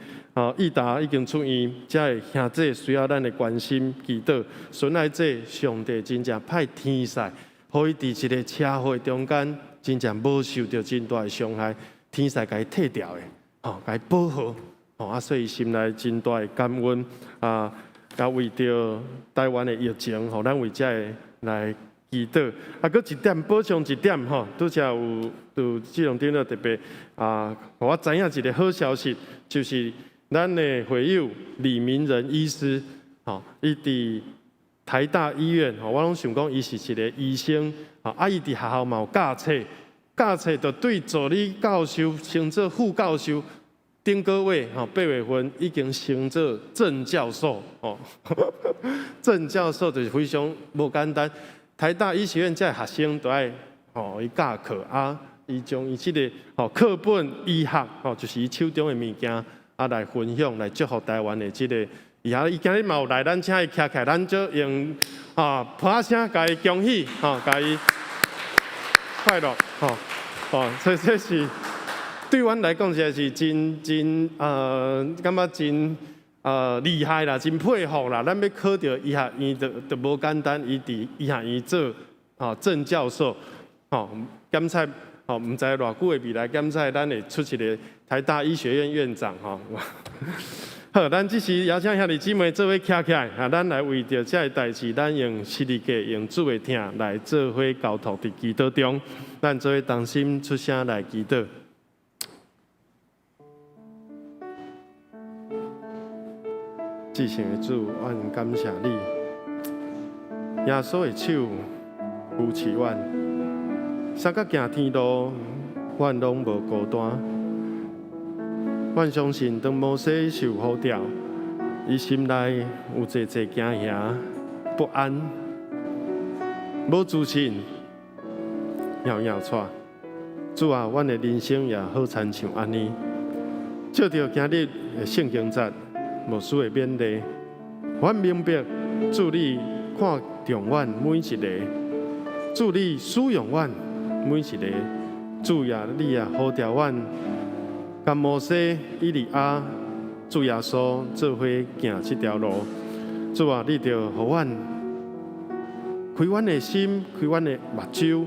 义达已经出院，遮个兄弟需要咱的关心祈祷，顺来这上帝真正派天使。可以伫一个车祸中间，真正无受到真大的伤害，天使甲伊退掉的，甲伊保护，所以心内真大的感恩甲为着台湾的疫情，咱为遮个来祈祷。搁一点补充一点，拄则有志荣顶了特别我知影一个好消息，就是咱的会友李明仁医师，伊伫台大医院，我拢想讲，伊是一个医生，伊伫学校嘛有教册就对助理教授升做副教授，顶个月8月份已经升做正教授，正教授就是非常无简单。台大医学院这学生都爱伊教课伊将伊即个课本医学就是伊手中的物件来分享，来祝福台湾的即个。伊今日嘛有来，咱请伊徛起来，咱就用拍声，甲伊恭喜，甲伊快乐，所以这是对阮来讲，真是真感觉真厉害啦，真佩服啦。咱要考到医学院，就无简单，伊伫医学院做正教授，检测毋知偌久的未来检测，咱会出一个台大医学院院长好，咱即时邀请兄弟姊妹做伙徛起来，咱来为着这个代志，咱用实力价，用主的听来做伙交托伫祈祷中，咱做伙同心出声来祈祷。至圣的主，阮感谢你，耶稣的手扶持阮，三角行天路，阮拢无孤单。阮相信，当摩西受呼召，伊心内有侪惊吓、不安、无自信、摇摇喘。主啊，阮的人生也好亲像安尼。照着今日的圣经节，牧师的勉励，阮明白主你看重阮每一个，主你使用阮每一个，主啊，你也呼召阮。甲摩西、以利亚、主耶稣做伙行这条路，主啊，你着互阮开阮的心，开阮的目睭，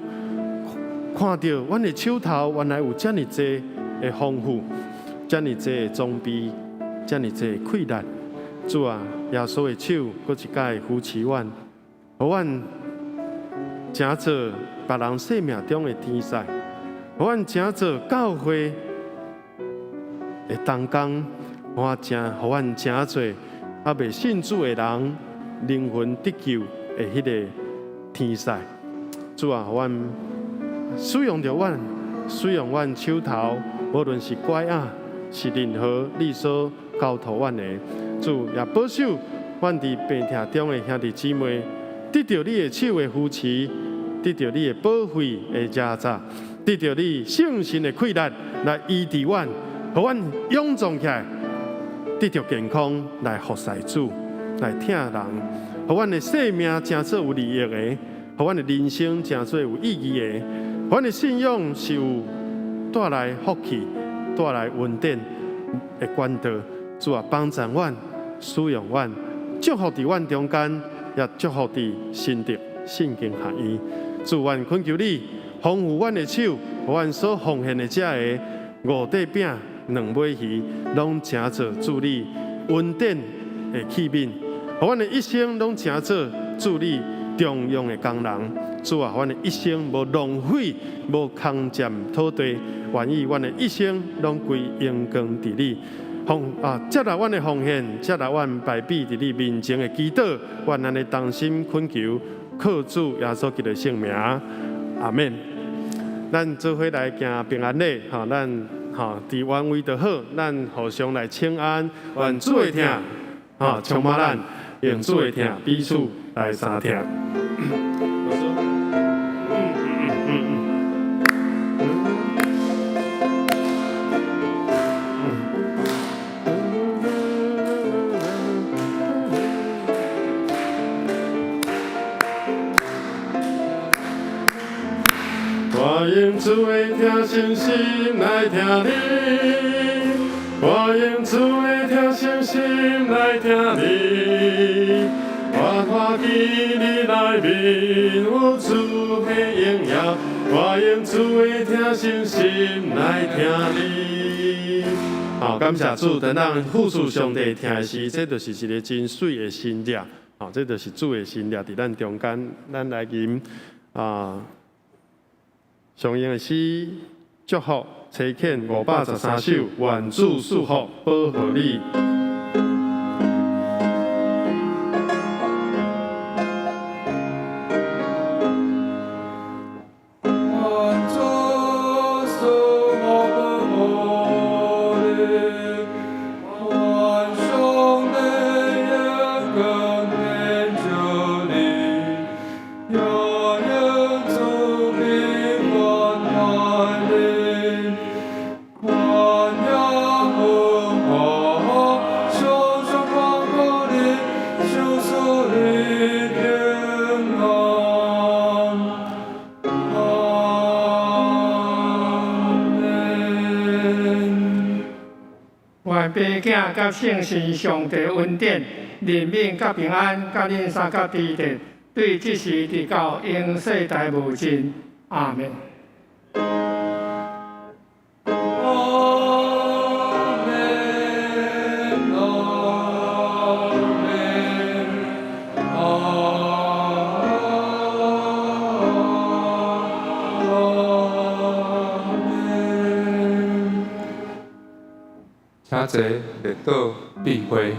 看到阮的手头原来有遮尔济的丰富，遮尔济的装备，遮尔济的困难。主啊，耶稣的手搁一摆扶持阮，互阮成做别人生命中的天使，互阮成做教会的同工，互阮诚做未信主的人灵魂得救的迄个天使。主啊，互阮使用着阮，使用阮手头，无论是拐仔，是任何你所交托阮的。主也保守阮伫病痛中的兄弟姊妹，得到你的手的扶持，得到你的保惠的遮罩，得到你圣神的气力来医治阮。互阮勇壮起来，得到健康来服侍主，来听人，互阮的生命真做有利益的，互阮的人生真做有意义的，阮的信仰是有带来福气、带来稳定的管道。主啊，帮助阮、使用阮，祝福伫阮中间，也祝福伫心得圣经合一。主，愿恳求你丰富阮的手，互阮所奉献的这个五块饼、2尾鱼，拢成做主你稳定的器皿，互阮的一生拢成做主你重用的工人。主啊，阮的一生无浪费，无空占土地，愿意阮的一生拢归荣光伫你。接纳阮的奉献，接纳阮摆比伫你面前的祈祷，愿咱的同心恳求，靠主耶稣基督的圣名，阿门。咱做伙来行平安礼，咱伫原位就好，咱互相来请安，愿主的听，充满咱，愿主的听，彼此来相听。我用主的听心心来听你，我用主的听心心来听你，我看见你内面有主的荣耀，我用主的听心心来听你。好，感谢主，等咱复述上帝听的时，这就是一个真水的新粒，这就是主的新粒伫咱中间，咱来吟上英的诗祝福差遣513首，愿主祝福保护你。爸囝甲圣神上帝恩典、怜悯甲平安，甲恁三甲地地，对即时直到永世代无尽。阿门。请坐，列岛避会。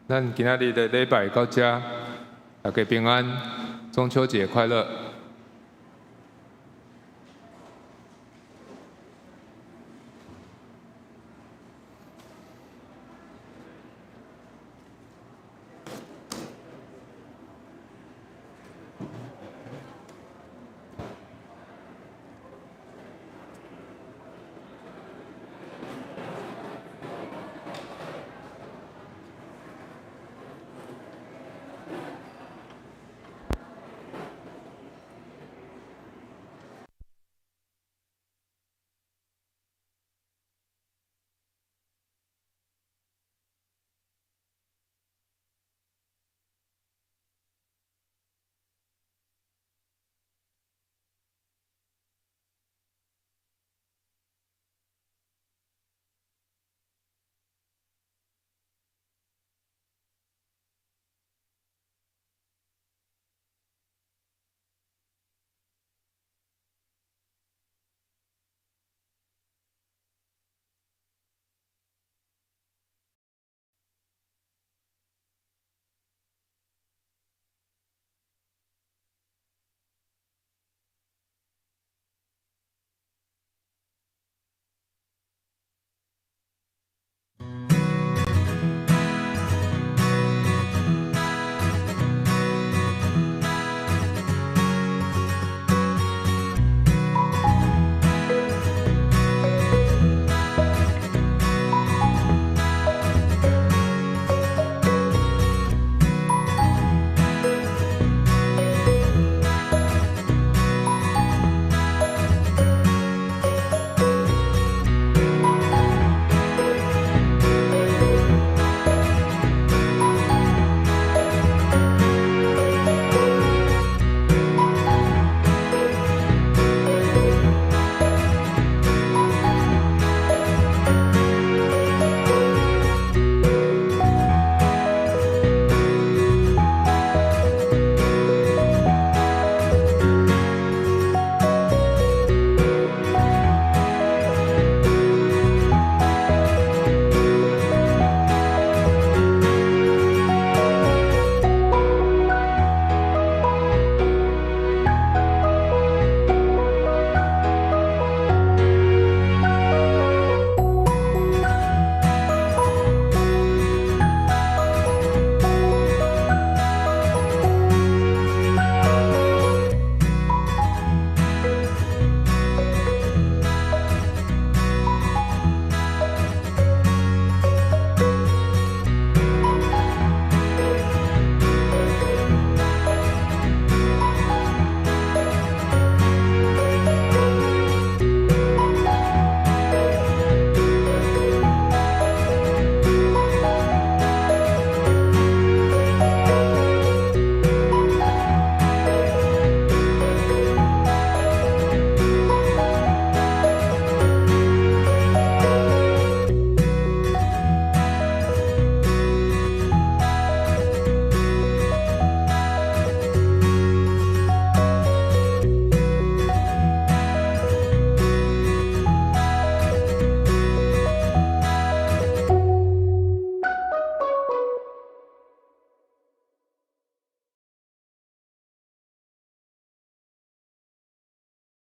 咱今仔日的礼拜到这，大家平安，中秋节快乐。